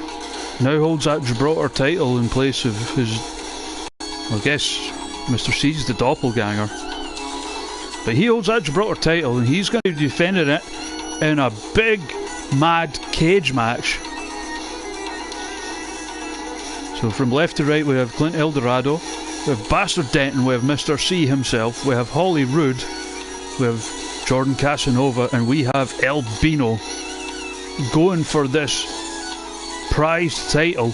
now holds that Gibraltar title in place of his, I guess Mr. C's the doppelganger, but he holds that Gibraltar title and he's going to be defending it in a big mad cage match. So from left to right we have Clint Eldorado, we have Bastard Denton, we have Mr. C himself, we have Holly Roode, we have Jordan Casanova, and we have El Bino going for this prized title.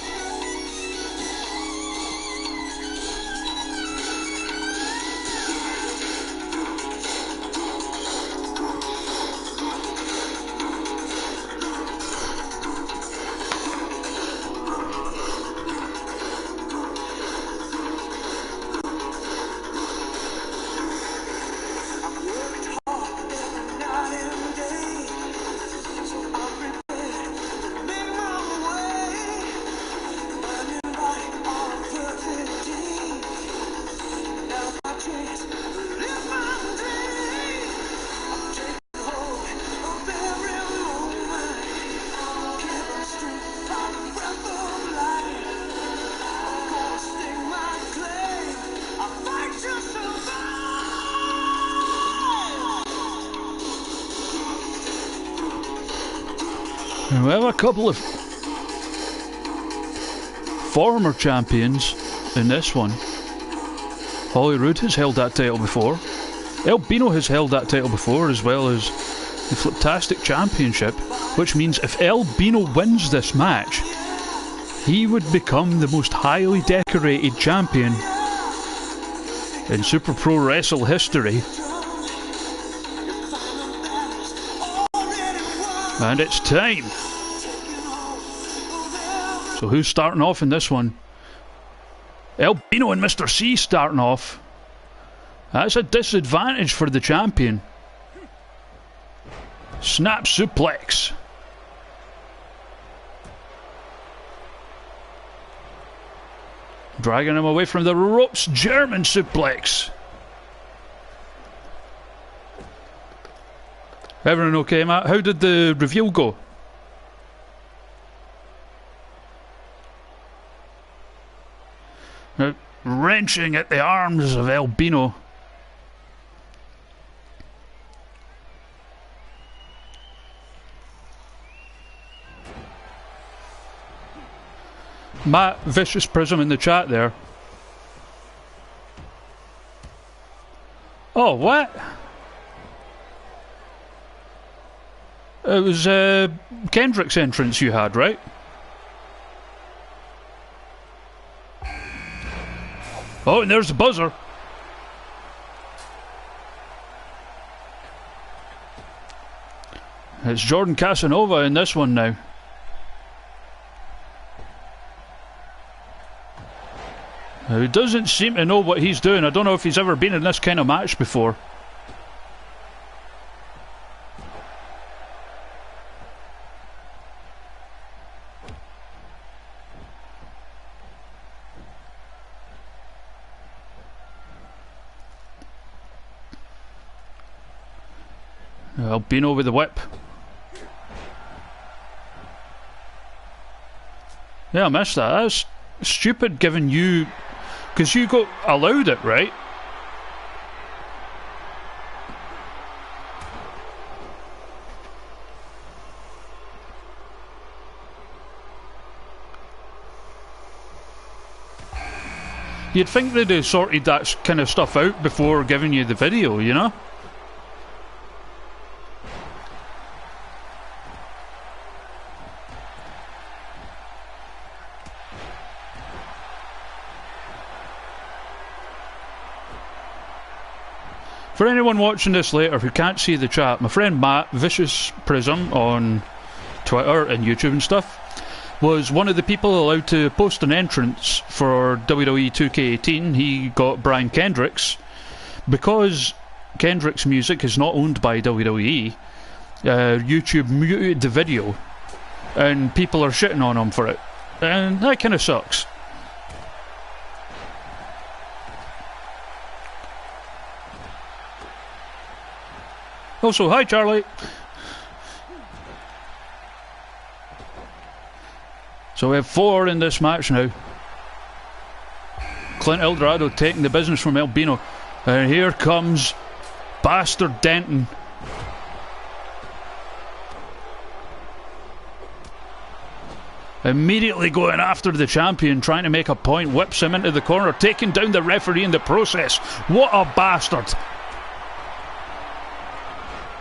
We have a couple of former champions in this one. Holly Roode has held that title before. El Bino has held that title before, as well as the Fliptastic Championship, which means if El Bino wins this match, he would become the most highly decorated champion in Super Pro Wrestle history. And it's time. So who's starting off in this one? El Bino and Mr. C starting off. That's a disadvantage for the champion. Snap suplex. Dragging him away from the ropes. German suplex. Everyone okay, Matt? How did the reveal go? Now, wrenching at the arms of El Bino. Matt Vicious Prism in the chat there. Oh, what? It was Kendrick's entrance you had, right? Oh, and there's the buzzer. It's Jordan Casanova in this one now. He doesn't seem to know what he's doing. I don't know if he's ever been in this kind of match before. Albino with the whip. Yeah, I missed that. That's stupid given you... Because you got allowed it, right? You'd think they'd have sorted that kind of stuff out before giving you the video, you know? For anyone watching this later who can't see the chat, my friend Matt, Vicious Prism on Twitter and YouTube and stuff, was one of the people allowed to post an entrance for WWE 2K18. He got Brian Kendrick's. Because Kendrick's music is not owned by WWE, YouTube muted the video and people are shitting on him for it. And that kind of sucks. Also, hi Charlie. So we have 4 in this match now. Clint Eldorado taking the business from Albino. And here comes Bastard Denton. Immediately going after the champion, trying to make a point, whips him into the corner, taking down the referee in the process. What a bastard.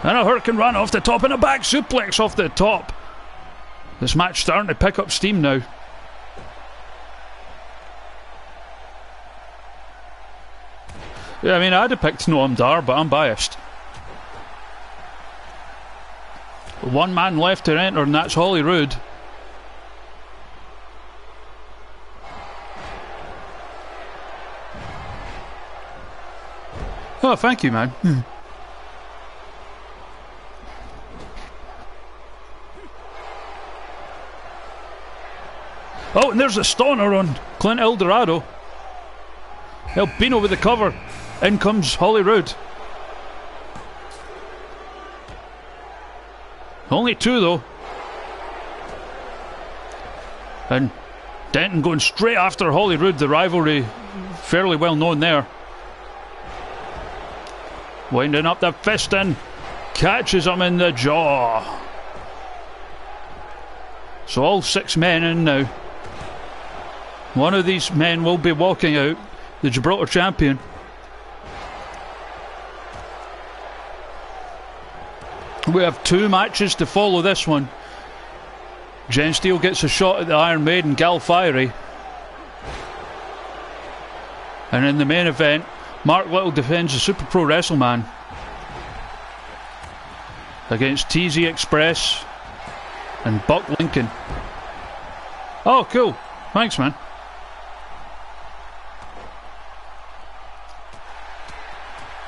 And a hurricane run off the top and a back suplex off the top. This match starting to pick up steam now. Yeah, I mean, I'd have picked Noam Dar, but I'm biased. 1 man left to enter, and that's Holly Roode. Oh, thank you, man. Oh, and there's a stunner on Clint Eldorado. Albino with the cover. In comes Holly Roode. Only 2 though. And Denton going straight after Holly Roode. The rivalry fairly well known there. Winding up the fist in. Catches him in the jaw. So all 6 men in now. One of these men will be walking out, the Gibraltar champion. We have 2 matches to follow this one. Jen Steele gets a shot at the Iron Maiden, Gal Fiery. And in the main event, Mark Little defends the Super Pro Wrestleman against TZ Express and Buck Lincoln. Oh, cool. Thanks, man.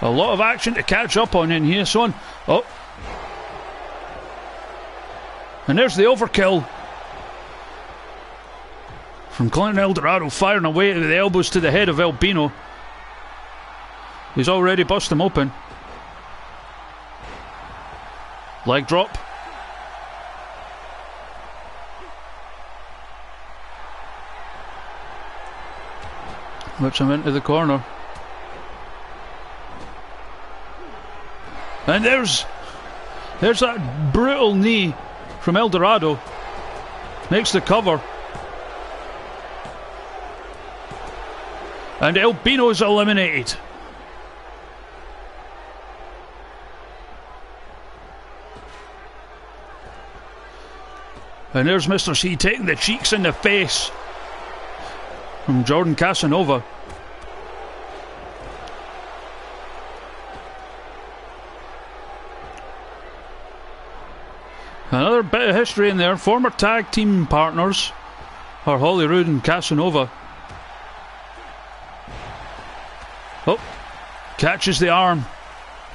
A lot of action to catch up on in here, son. Oh. And there's the overkill from Clinton Eldorado, firing away with the elbows to the head of Albino. He's already busted him open. Leg drop. Whips him into the corner. And there's that brutal knee from Eldorado. Makes the cover. And Albino is eliminated. And there's Mr. C taking the cheeks in the face from Jordan Casanova. Another bit of history in there. Former tag team partners are Holyrood and Casanova. Oh, catches the arm.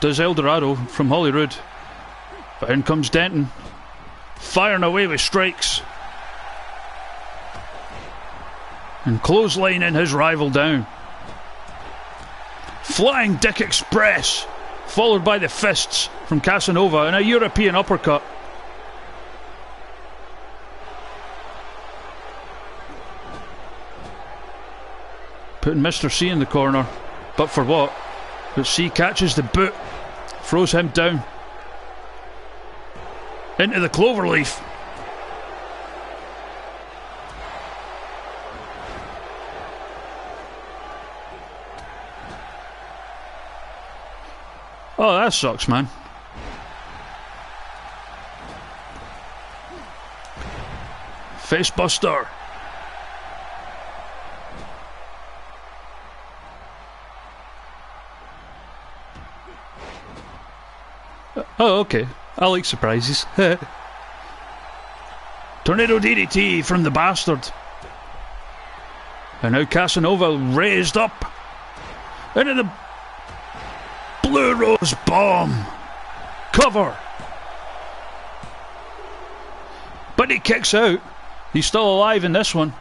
Does Eldorado from Holyrood. But in comes Denton, firing away with strikes. And clotheslining his rival down. Flying Dick Express, followed by the fists from Casanova and a European uppercut. Putting Mr. C in the corner. But for what? But C catches the boot, throws him down into the cloverleaf. Oh, that sucks, man. Facebuster. Oh, okay. I like surprises. Tornado DDT from the bastard. And now Casanova raised up into the Blue Rose Bomb. Cover. But he kicks out. He's still alive in this one.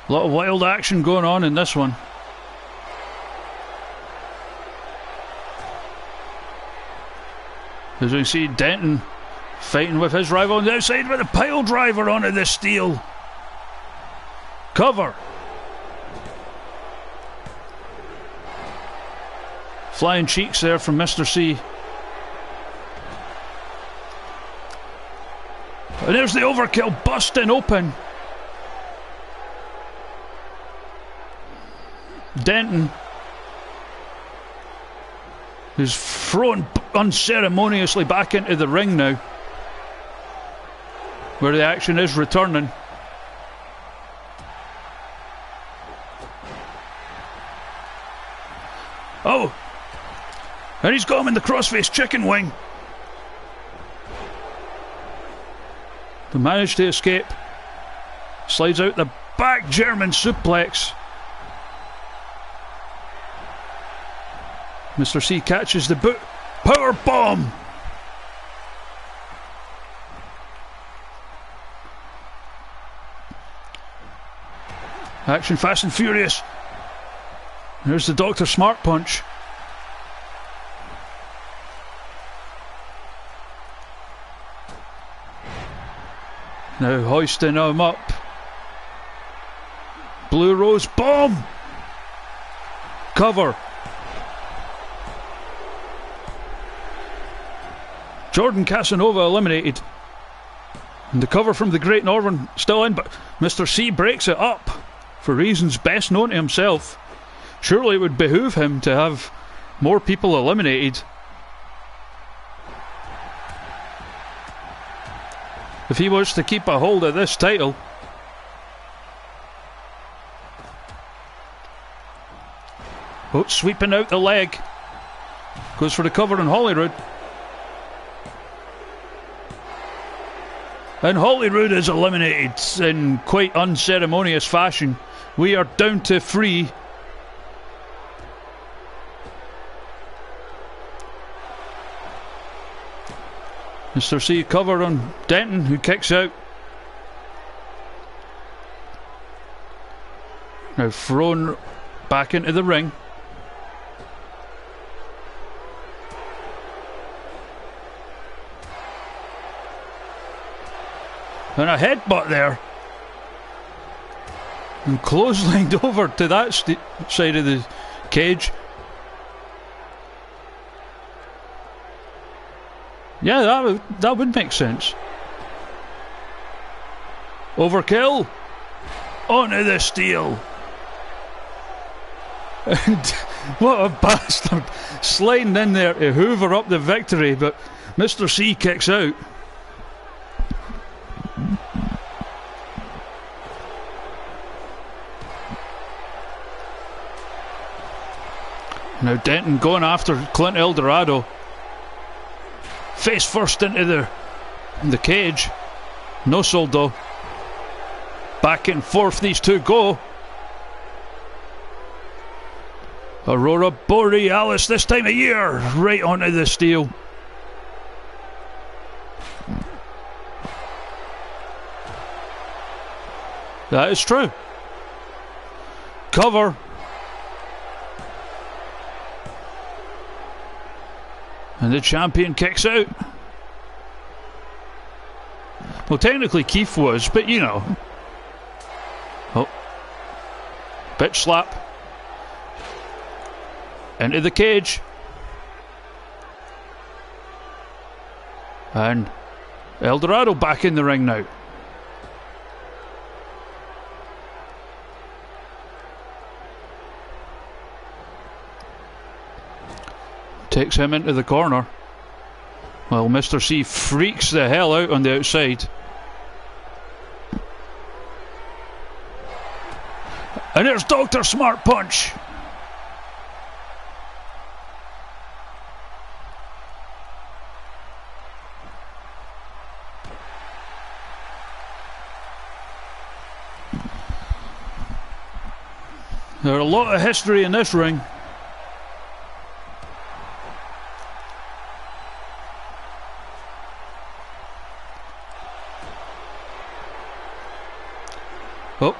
A lot of wild action going on in this one. As we see Denton fighting with his rival on the outside with a pile driver onto the steel. Cover. Flying cheeks there from Mr. C. And there's the overkill busting open. Denton is thrown unceremoniously back into the ring now, where the action is returning. Oh, and he's got him in the crossface chicken wing. They managed to escape. Slides out the back German suplex. Mr. C catches the boot. Power bomb. Action fast and furious. There's the Dr. Smart Punch. Now hoisting him up Blue Rose bomb. Cover. Jordan Casanova eliminated. And the cover from the Great Northern still in, but Mr. C breaks it up for reasons best known to himself. Surely it would behoove him to have more people eliminated. If he wants to keep a hold of this title. Oh, sweeping out the leg. Goes for the cover on Holyrood. And Holyrood is eliminated in quite unceremonious fashion. We are down to 3. Mr. C cover on Denton, who kicks out. Now thrown back into the ring. And a headbutt there. And clotheslined over to that side of the cage. Yeah, that would make sense. Overkill. Onto the steel. And what a bastard. Sliding in there to hoover up the victory, but Mr. C kicks out. Now Denton going after Clint Eldorado. Face first into the cage. No sold though. Back and forth these two go. Aurora Borealis this time of year. Right onto the steel. That is true. Cover. And the champion kicks out. Well, technically Keith was, but you know. Oh. Bitch slap. Into the cage. And Eldorado back in the ring now. Takes him into the corner. Well, Mr. C freaks the hell out on the outside. And there's Dr. Smart Punch. There's a lot of history in this ring. Oh.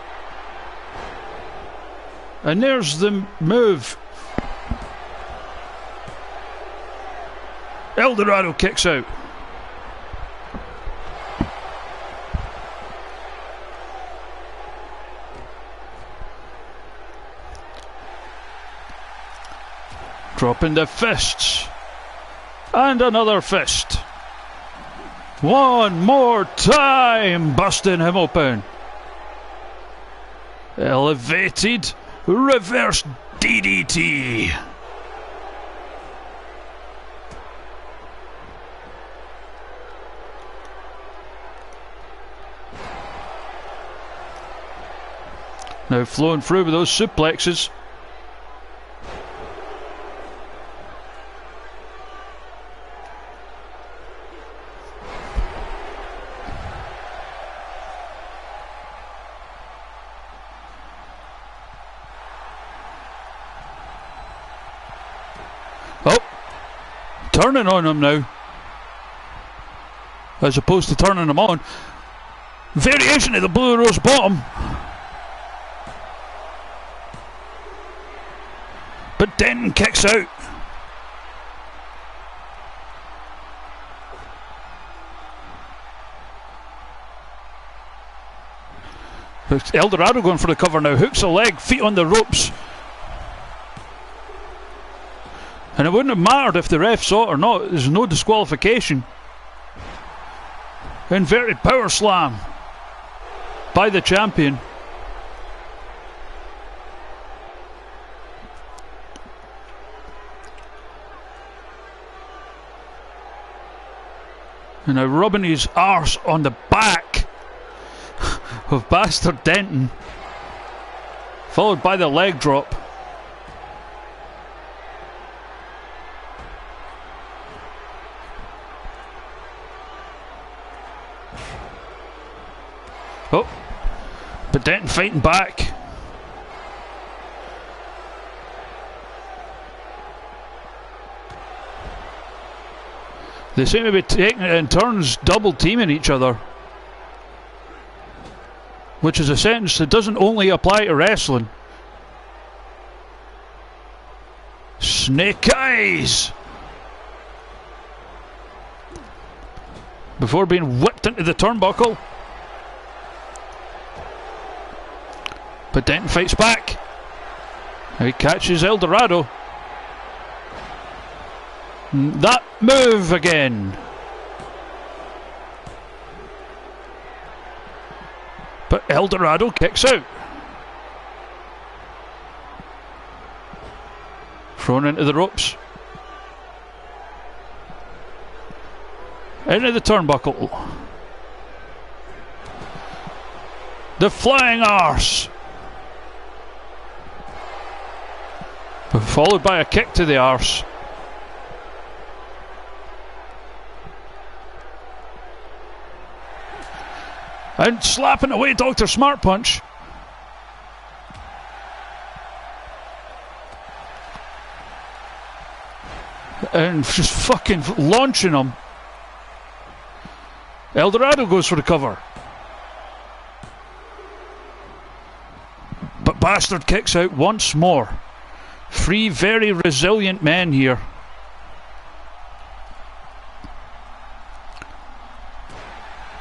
And there's the move. Eldorado kicks out. Dropping the fists. And another fist. One more time. Busting him open. Elevated reverse DDT. Now flowing through with those suplexes. Turning on him now, as opposed to turning him on. Variation of the Blue Rose bottom, but Denton kicks out. But El Dorado going for the cover now. Hooks a leg, feet on the ropes. And it wouldn't have mattered if the ref saw it or not. There's no disqualification. Inverted power slam by the champion. And now rubbing his arse on the back of Bastard Denton, followed by the leg drop. Oh, but Denton fighting back. They seem to be taking it in turns, double teaming each other, which is a sentence that doesn't only apply to wrestling. Snake eyes! Before being whipped into the turnbuckle. But Denton fights back. Now he catches El Dorado. That move again. But El Dorado kicks out. Thrown into the ropes. Into the turnbuckle. The flying arse. Followed by a kick to the arse. And slapping away Dr. Smart Punch. And just fucking launching him. El Dorado goes for the cover. But Bastard kicks out once more. Three very resilient men here.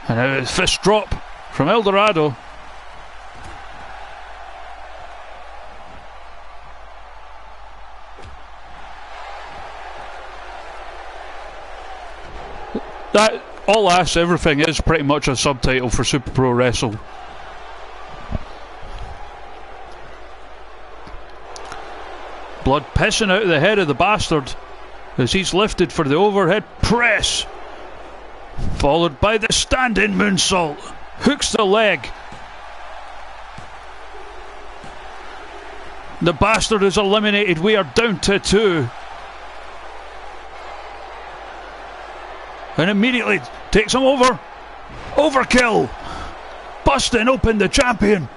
And now a fist drop from El Dorado. That all asks everything is pretty much a subtitle for Super Pro Wrestle. Blood pissing out of the head of the Bastard as he's lifted for the overhead press, followed by the stand-in moonsault. Hooks the leg. The Bastard is eliminated. We are down to 2. And immediately takes him over. Overkill. Busting open the champion.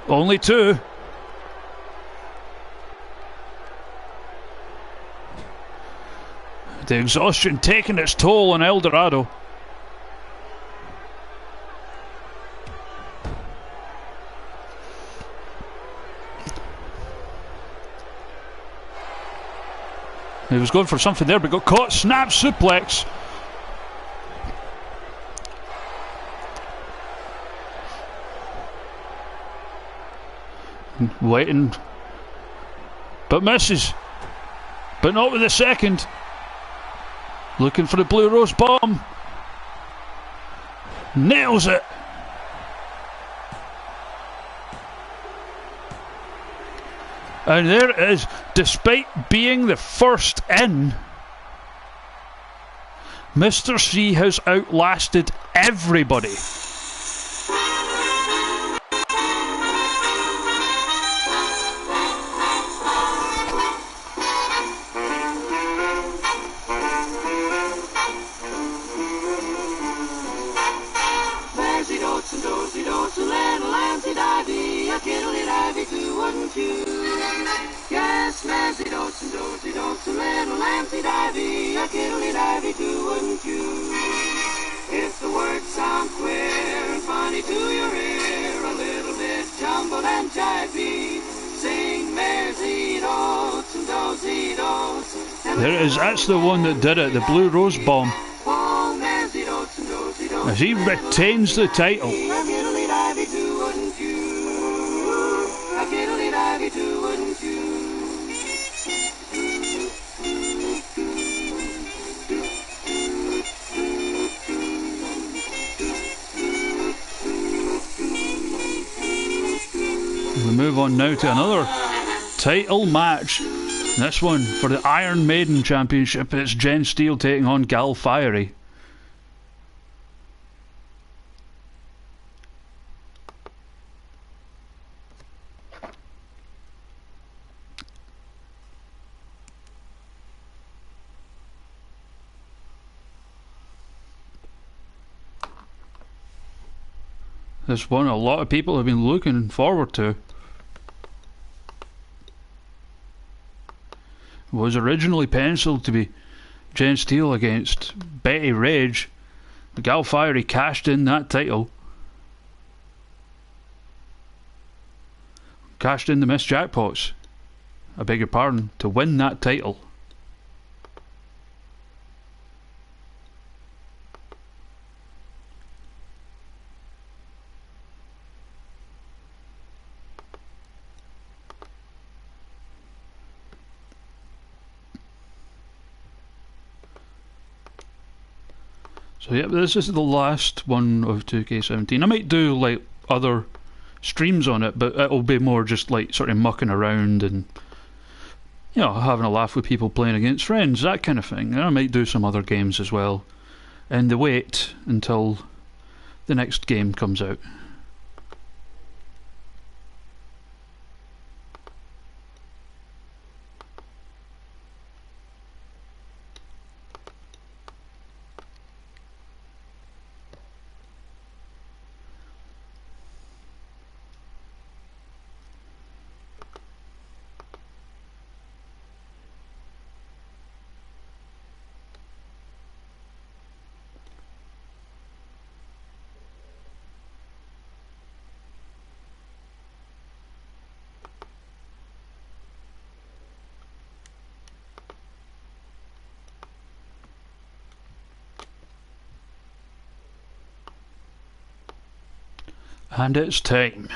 Only 2. The exhaustion taking its toll on El Dorado. He was going for something there, but got caught. Snap suplex. Waiting, but misses. But not with the second. Looking for the blue rose bomb. Nails it. And there it is. Despite being the first in, Mr. C has outlasted everybody. Yes, Leslie Dotes and Doty Dotes, a little lampy divey, a kiddly divey too, wouldn't you? If the words sound queer and funny to your ear, a little bit jumbled and jivey, sing Leslie Dotes and Doty. There it is, that's the one that did it, the Blue Rose Bomb. As he retains the title. We move on now to another title match. This one for the Iron Maiden Championship. It's Jen Steele taking on Gal Fiery. This one a lot of people have been looking forward to. It was originally penciled to be Jen Steele against Betty Rage. The Gal Fiery cashed in that title. Cashed in the missed jackpots. I beg your pardon, to win that title. So yeah, this is the last one of 2K17. I might do like other streams on it, but it'll be more just like sort of mucking around and, you know, having a laugh with people playing against friends, that kind of thing. And I might do some other games as well, and the wait until the next game comes out. And it's time.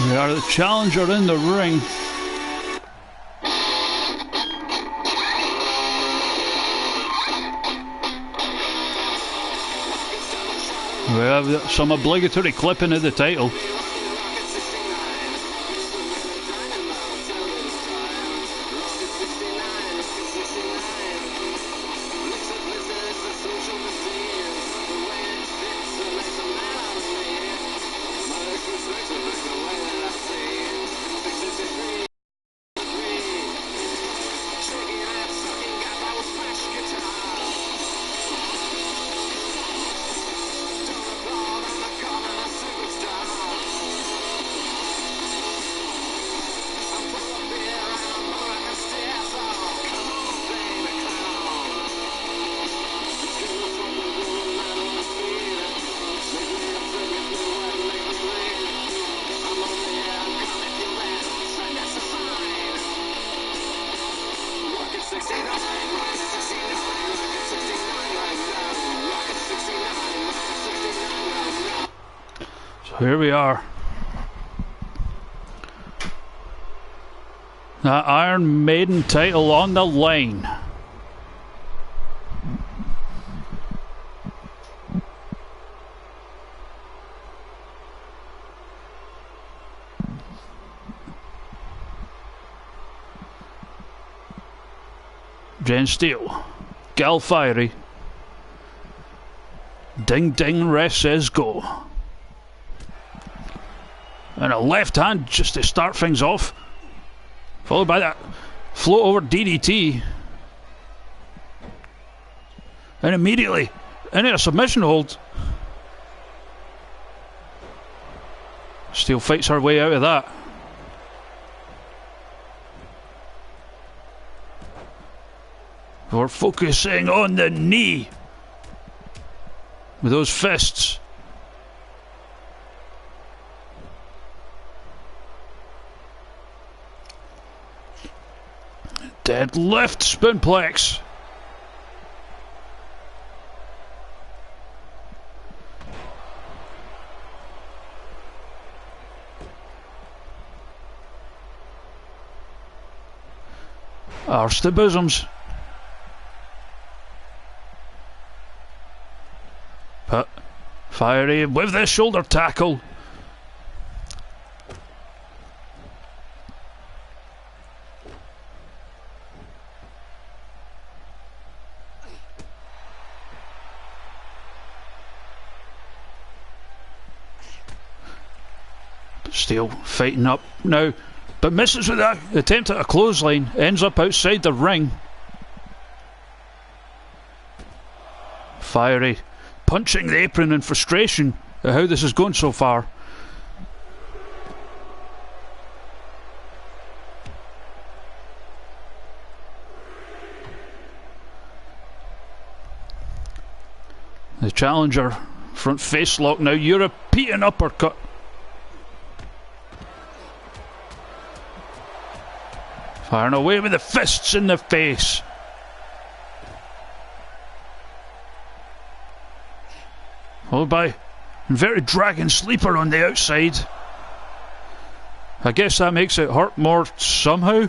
We are the challenger in the ring. We have some obligatory clipping of the title. Here we are. That Iron Maiden title on the line. Jen Steele, Gal Fiery. Ding ding, ref says go. And a left hand just to start things off, followed by that float over DDT, and immediately into a submission hold. Steele fights her way out of that. We're focusing on the knee with those fists. Deadlift spoonplex. Arse the bosoms. But Fiery with the shoulder tackle. Steele fighting up now, but misses with that attempt at a clothesline, ends up outside the ring. Fiery punching the apron in frustration at how this is going so far. The challenger front face lock now, European uppercut. Firing away with the fists in the face. Followed by inverted dragon sleeper on the outside. I guess that makes it hurt more somehow.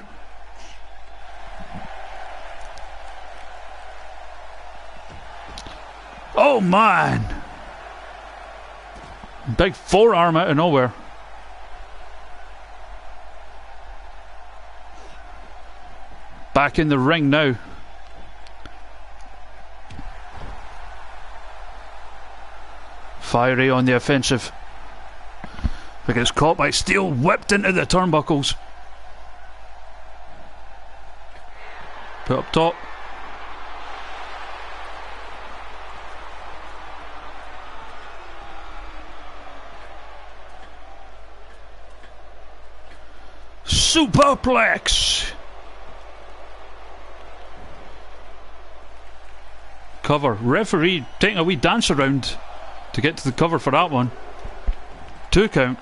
Oh man! Big forearm out of nowhere. Back in the ring now. Fiery on the offensive. But gets caught by Steele, whipped into the turnbuckles. Put up top. Superplex. Cover. Referee taking a wee dance around to get to the cover for that one. 2 count.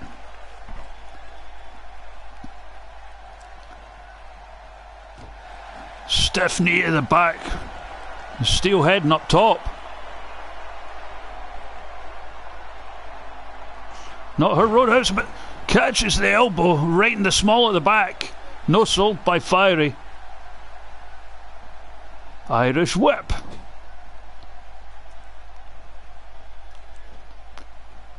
Stiff knee to the back. Steel heading up top. Not her roadhouse, but catches the elbow right in the small of the back. No sold by Fiery. Irish whip.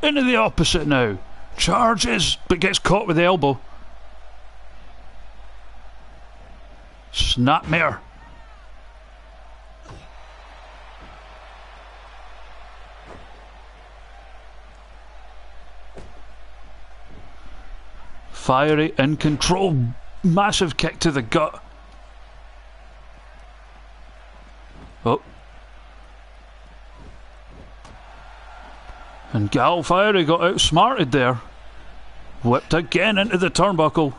Into the opposite now. Charges, but gets caught with the elbow. Snapmare. Fiery in control. Massive kick to the gut. Oh. And Gal Fiery got outsmarted there. Whipped again into the turnbuckle.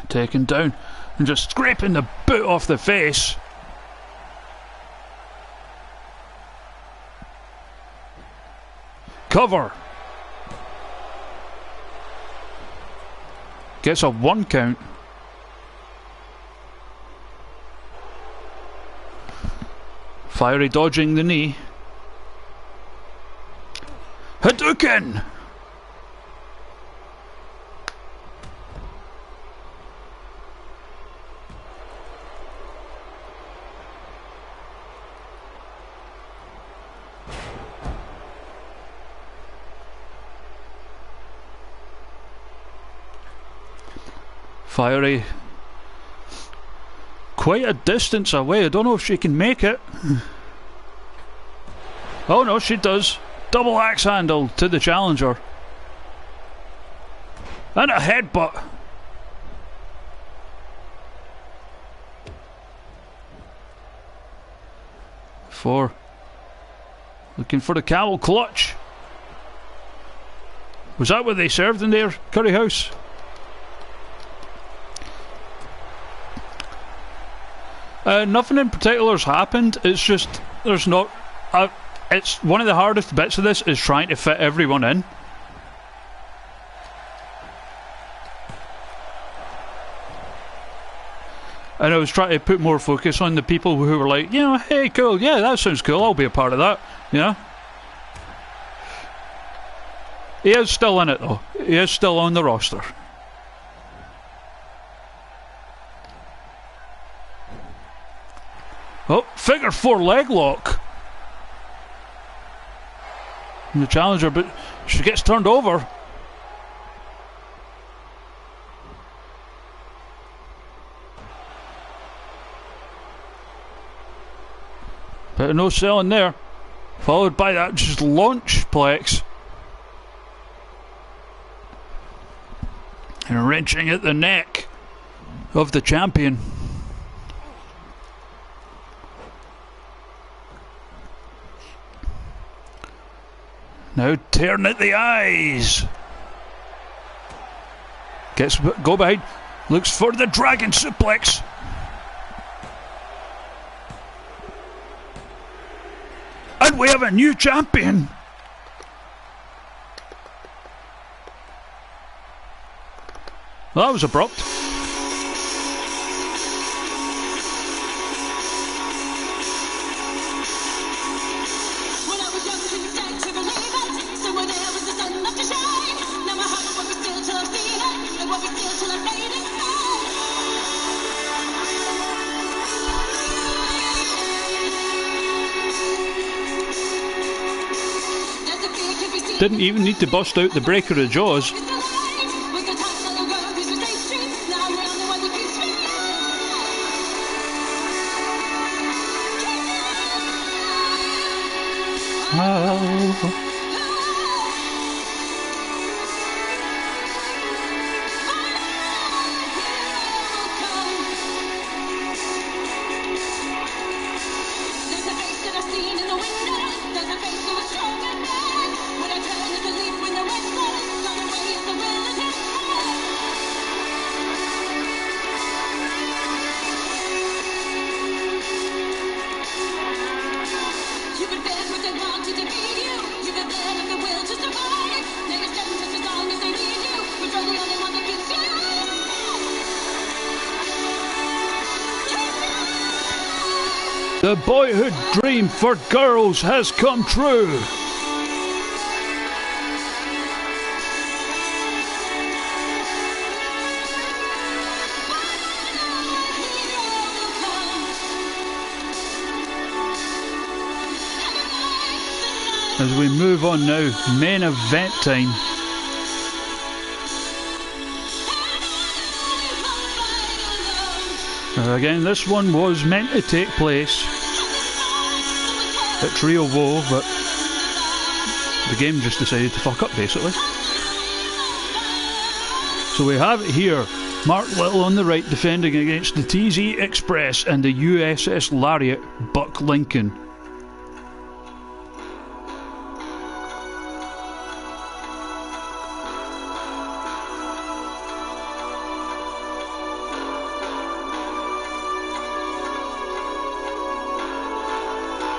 Taken down and just scraping the boot off the face. Cover. Gets a 1 count. Fiery dodging the knee. Hadouken! Fiery quite a distance away. I don't know if she can make it. Oh no, she does. Double axe handle to the challenger. And a headbutt. Four. Looking for the camel clutch. Was that what they served in their curry house? Nothing in particular's happened. It's just there's not. It's one of the hardest bits of this is trying to fit everyone in. And I was trying to put more focus on the people who were like, you know, hey, cool, yeah, that sounds cool. I'll be a part of that. Yeah. He is still in it though. He is still on the roster. Oh, figure 4 leg lock. And the challenger, but she gets turned over. Bit of no selling there. Followed by that just launch plex. And wrenching at the neck of the champion. Now tearing at the eyes. Gets go behind. Looks for the dragon suplex. And we have a new champion. Well, that was abrupt. Didn't even need to bust out the breaker of jaws. Oh. The boyhood dream for girls has come true. As we move on now, main event time. Again, this one was meant to take place at Trio Woe, but the game just decided to fuck up, basically. So we have it here. Mark Little on the right defending against the TZ Express and the USS Lariat, Buck Lincoln.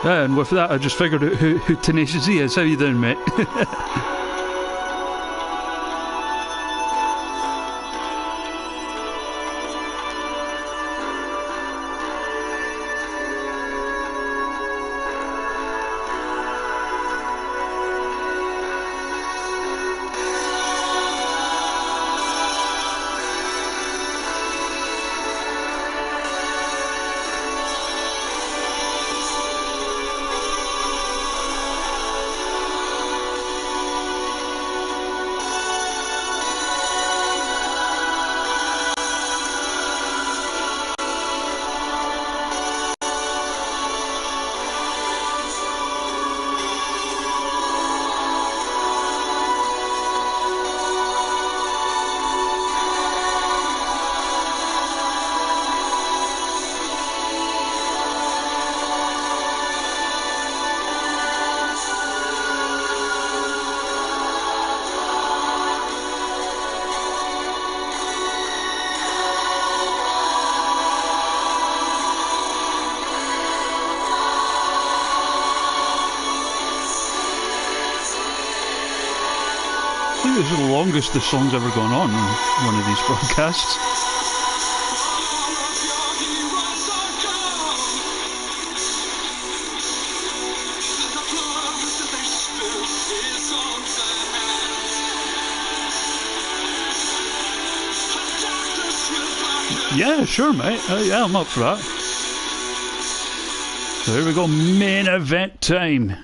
And with that, I just figured out who Tenacious Z is. How you doing, mate? This is the longest the song's ever gone on one of these broadcasts. Yeah, sure, mate. Yeah, I'm up for that. So here we go, main event time.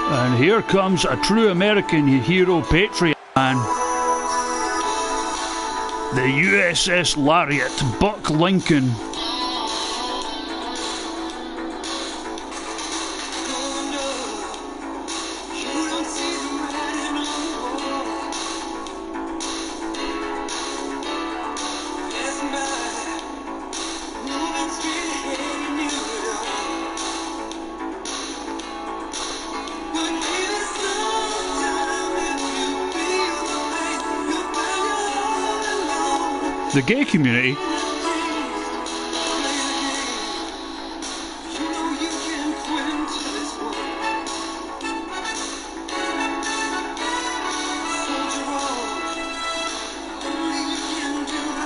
And here comes a true American hero patriot man. The USS Lariat, Buck Lincoln. The gay community.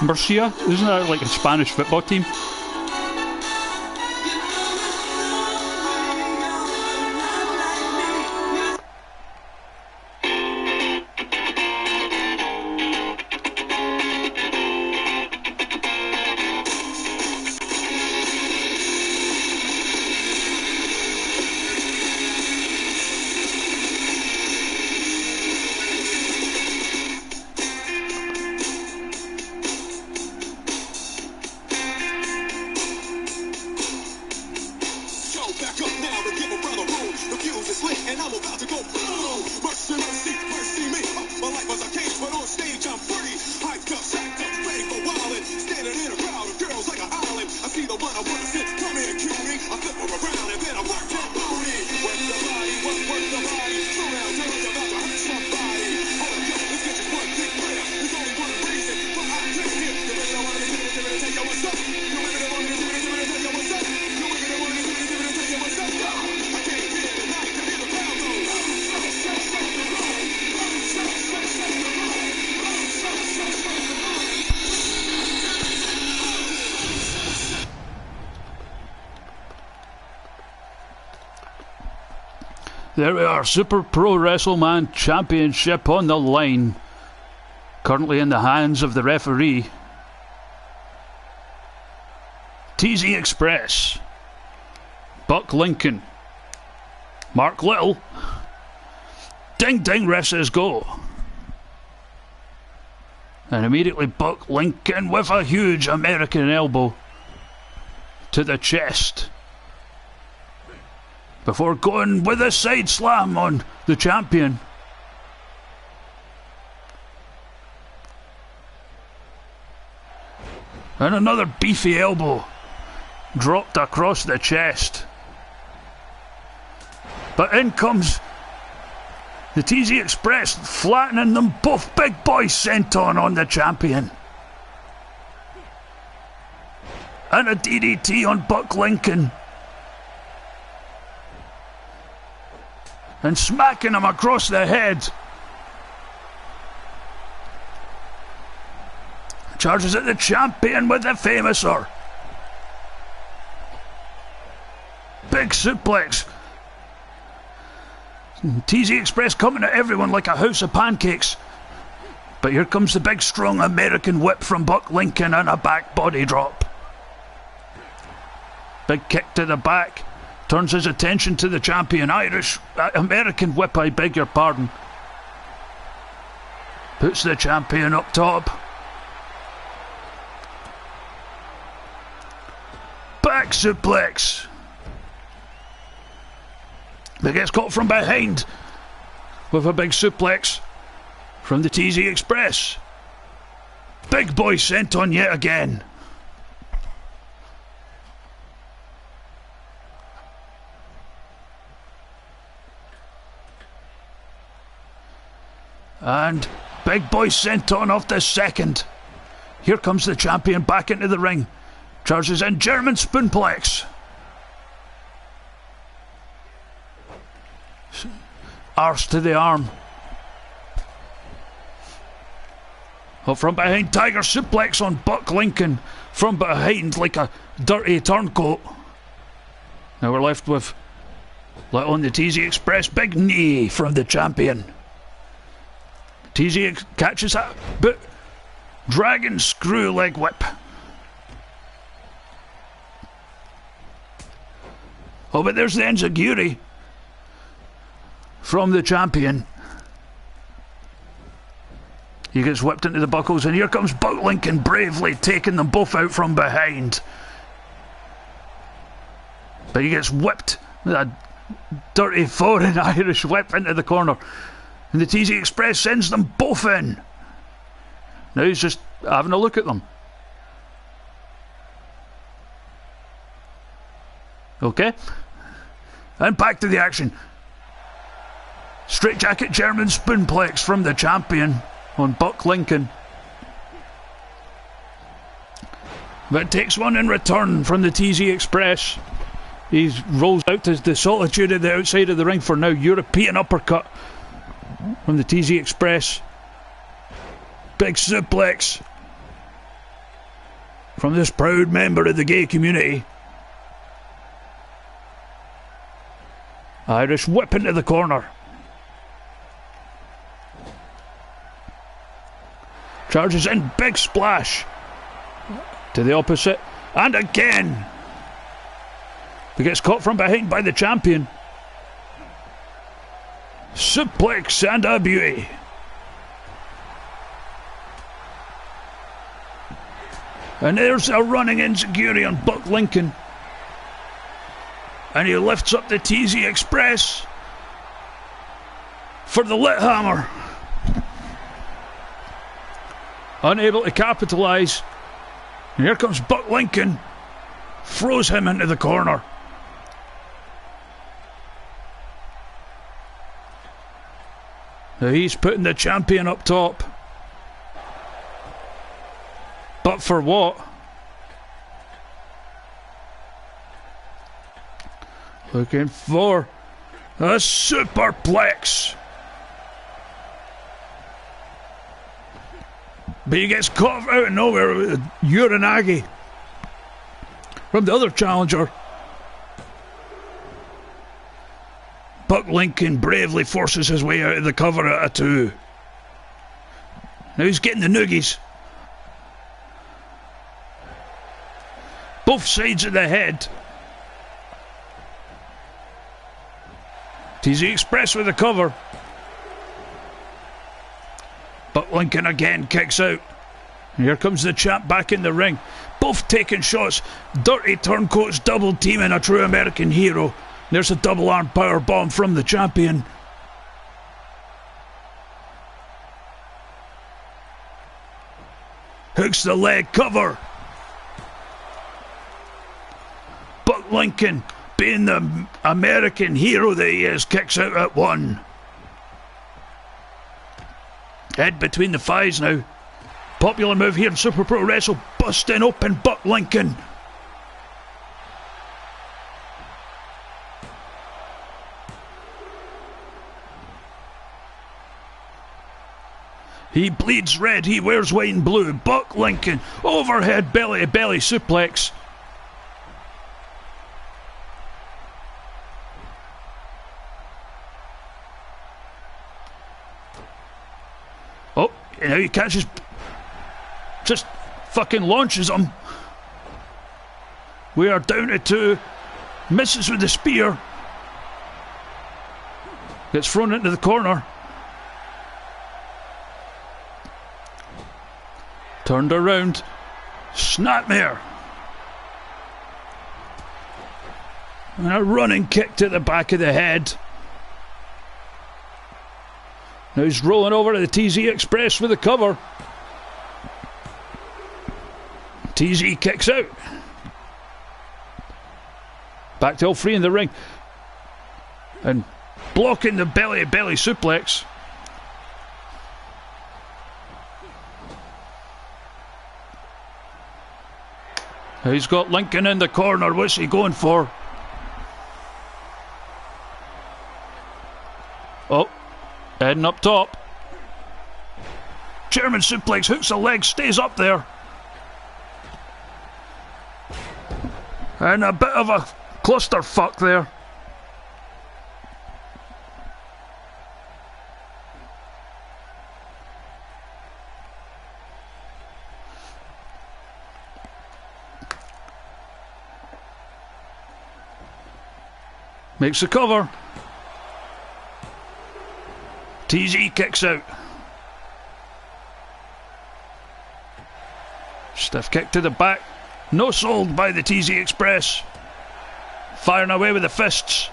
Murcia, isn't that like a Spanish football team? There we are, Super Pro WrestleMan Championship on the line. Currently in the hands of the referee. TZ Express. Buck Lincoln. Mark Little. Ding ding, ref says go. And immediately Buck Lincoln with a huge American elbow to the chest. Before going with a side slam on the champion. And another beefy elbow dropped across the chest. But in comes the TZ Express, flattening them both. Big boy senton on the champion. And a DDT on Buck Lincoln. And smacking him across the head. Charges at the champion with the famouser. Big suplex. TZ Express coming at everyone like a house of pancakes. But here comes the big strong American whip from Buck Lincoln and a back body drop. Big kick to the back. Turns his attention to the champion. American whip, I beg your pardon. Puts the champion up top. Back suplex. But gets caught from behind with a big suplex from the TZ Express. Big boy senton yet again. And big boy senton off the second. Here comes the champion back into the ring. Charges in German spoonplex. Arse to the arm. Up from behind, Tiger suplex on Buck Lincoln. From behind like a dirty turncoat. Now we're left with, let on the TZ Express, big knee from the champion. TZ catches that, but dragon screw leg whip. Oh, but there's the enziguri from the champion. He gets whipped into the buckles, and here comes Buck Lincoln bravely taking them both out from behind. But he gets whipped with a dirty foreign Irish whip into the corner. And the TZ Express sends them both in. Now he's just having a look at them. Okay. And back to the action. Straight jacket German spoonplex from the champion on Buck Lincoln. But takes one in return from the TZ Express. He rolls out to the solitude at the outside of the ring for now. European uppercut from the TZ Express. Big suplex from this proud member of the gay community. Irish whip into the corner. Charges in, big splash to the opposite, and again he gets caught from behind by the champion. Suplex and a beauty. And there's a running enziguri on Buck Lincoln. And he lifts up the TZ Express for the lit hammer. Unable to capitalise. And here comes Buck Lincoln. Throws him into the corner. Now he's putting the champion up top. But for what? Looking for a superplex. But he gets caught out of nowhere with a uranagi from the other challenger. Buck Lincoln bravely forces his way out of the cover at a 2. Now he's getting the noogies. Both sides of the head. TZ Express with the cover. But Lincoln again kicks out. And here comes the champ back in the ring. Both taking shots. Dirty turncoats double teaming a true American hero. There's a double arm power bomb from the champion. Hooks the leg, cover. But Lincoln, being the American hero that he is, kicks out at 1. Head between the thighs now. Popular move here in Super Pro Wrestle. Busting open Buck Lincoln. He bleeds red, he wears white and blue. Buck Lincoln, overhead belly to belly suplex. Oh, now he catches, just fucking launches him. We are down to 2. Misses with the spear. Gets thrown into the corner. Turned around. Snapmare. And a running kick to the back of the head. Now he's rolling over to the TZ Express with the cover. TZ kicks out. Back to all 3 in the ring. And blocking the belly-to-belly suplex. He's got Lincoln in the corner. What's he going for? Oh, heading up top. German suplex, hooks the leg, stays up there. And a bit of a clusterfuck there. Makes the cover. TZ kicks out. Stiff kick to the back. No sold by the TZ Express. Firing away with the fists.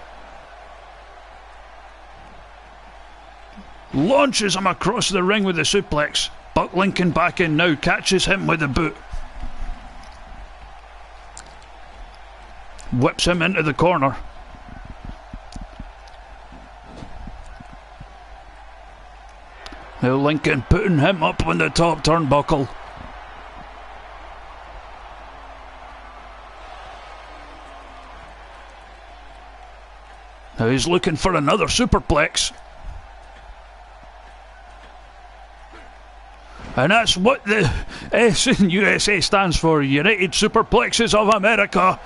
Launches him across the ring with the suplex. Buck Lincoln back in now. Catches him with the boot. Whips him into the corner. Now Lincoln putting him up on the top turnbuckle. Now he's looking for another superplex. And that's what the S in USA stands for. United Superplexes of America.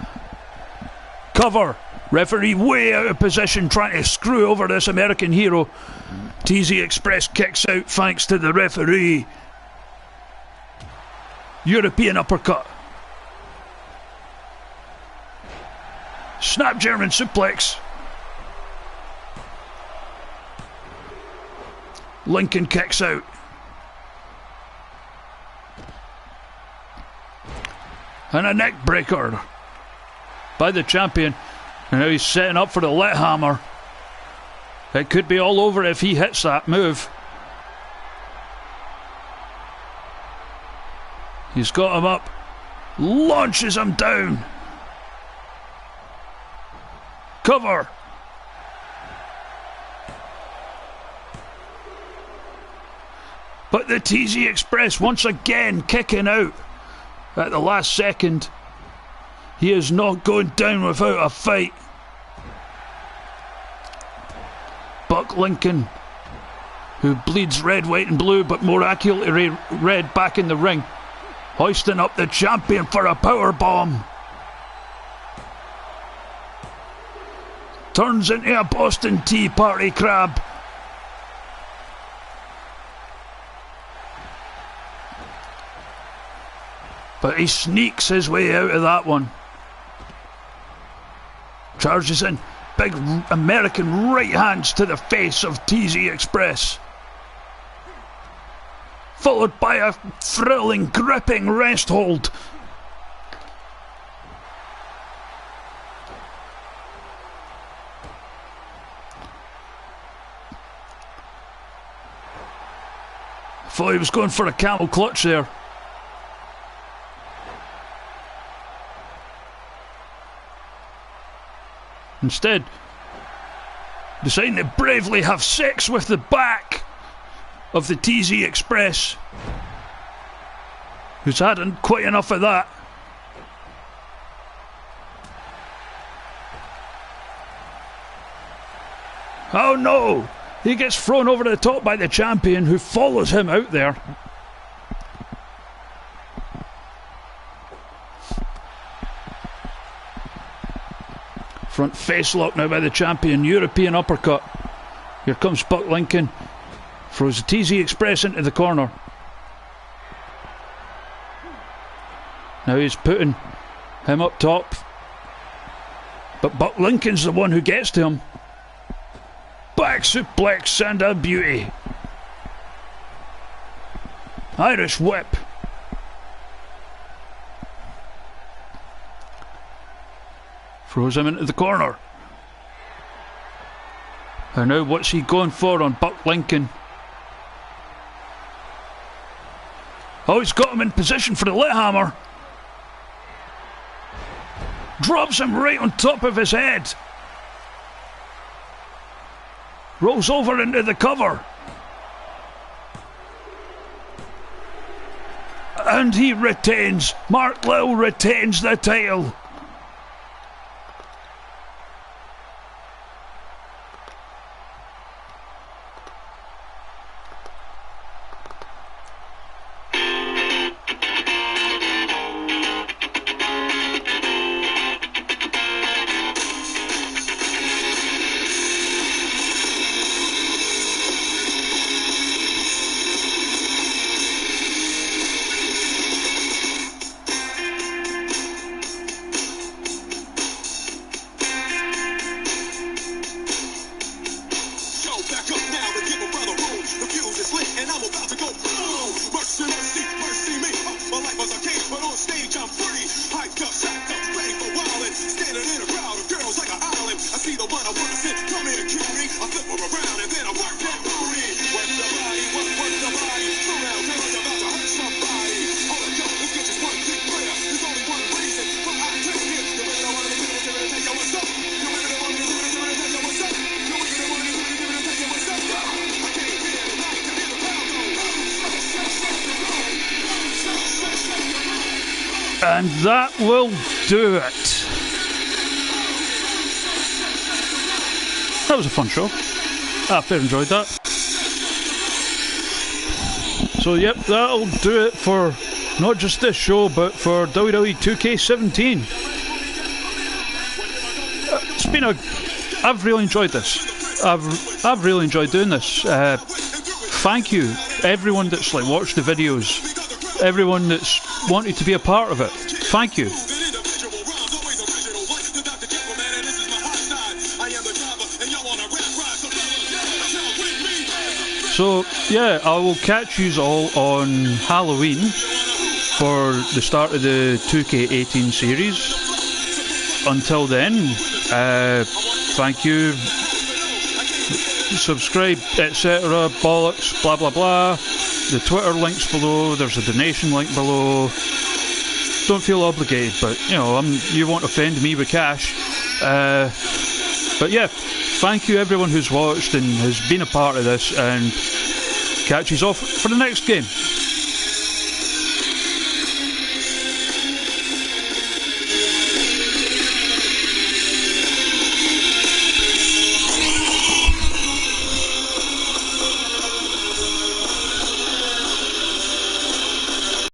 Cover. Referee way out of position trying to screw over this American hero. TZ Express kicks out thanks to the referee. European uppercut. Snap German suplex. Lincoln kicks out. And a neck breaker by the champion. And now he's setting up for the lit hammer. It could be all over if he hits that move. He's got him up. Launches him down. Cover. But the TZ Express once again kicking out at the last second. He is not going down without a fight. Buck Lincoln, who bleeds red, white and blue, but more accurately red, back in the ring, hoisting up the champion for a power bomb. turns into a Boston Tea Party crab. But he sneaks his way out of that one. Charges in. Big American right hands to the face of TZ Express. Followed by a thrilling, gripping rest hold. Thought he was going for a camel clutch there. Instead, deciding to bravely have sex with the back of the TZ Express, who's had quite enough of that. Oh no! He gets thrown over the top by the champion, who follows him out there. Front face lock now by the champion. European uppercut. Here comes Buck Lincoln. Throws the TZ Express into the corner. Now he's putting him up top. But Buck Lincoln's the one who gets to him. Back suplex and a beauty. Irish whip. Throws him into the corner. And now what's he going for on Buck Lincoln? Oh, he's got him in position for the lit hammer. Drops him right on top of his head. Rolls over into the cover. And he retains. Mark Lill retains the title. And that will do it. That was a fun show. I fair enjoyed that. So yep, that'll do it for not just this show, but for WWE 2K17. It's been I've really enjoyed this. I've really enjoyed doing this. Thank you, everyone that's watched the videos, everyone that's wanted to be a part of it. Thank you. So yeah, I will catch you all on Halloween for the start of the 2K18 series. Until then, thank you, subscribe, etc., bollocks, blah blah blah. The Twitter link's below, there's a donation link below. Don't feel obligated, but you know, you won't offend me with cash. But yeah, thank you everyone who's watched and has been a part of this, and catch you off for the next game.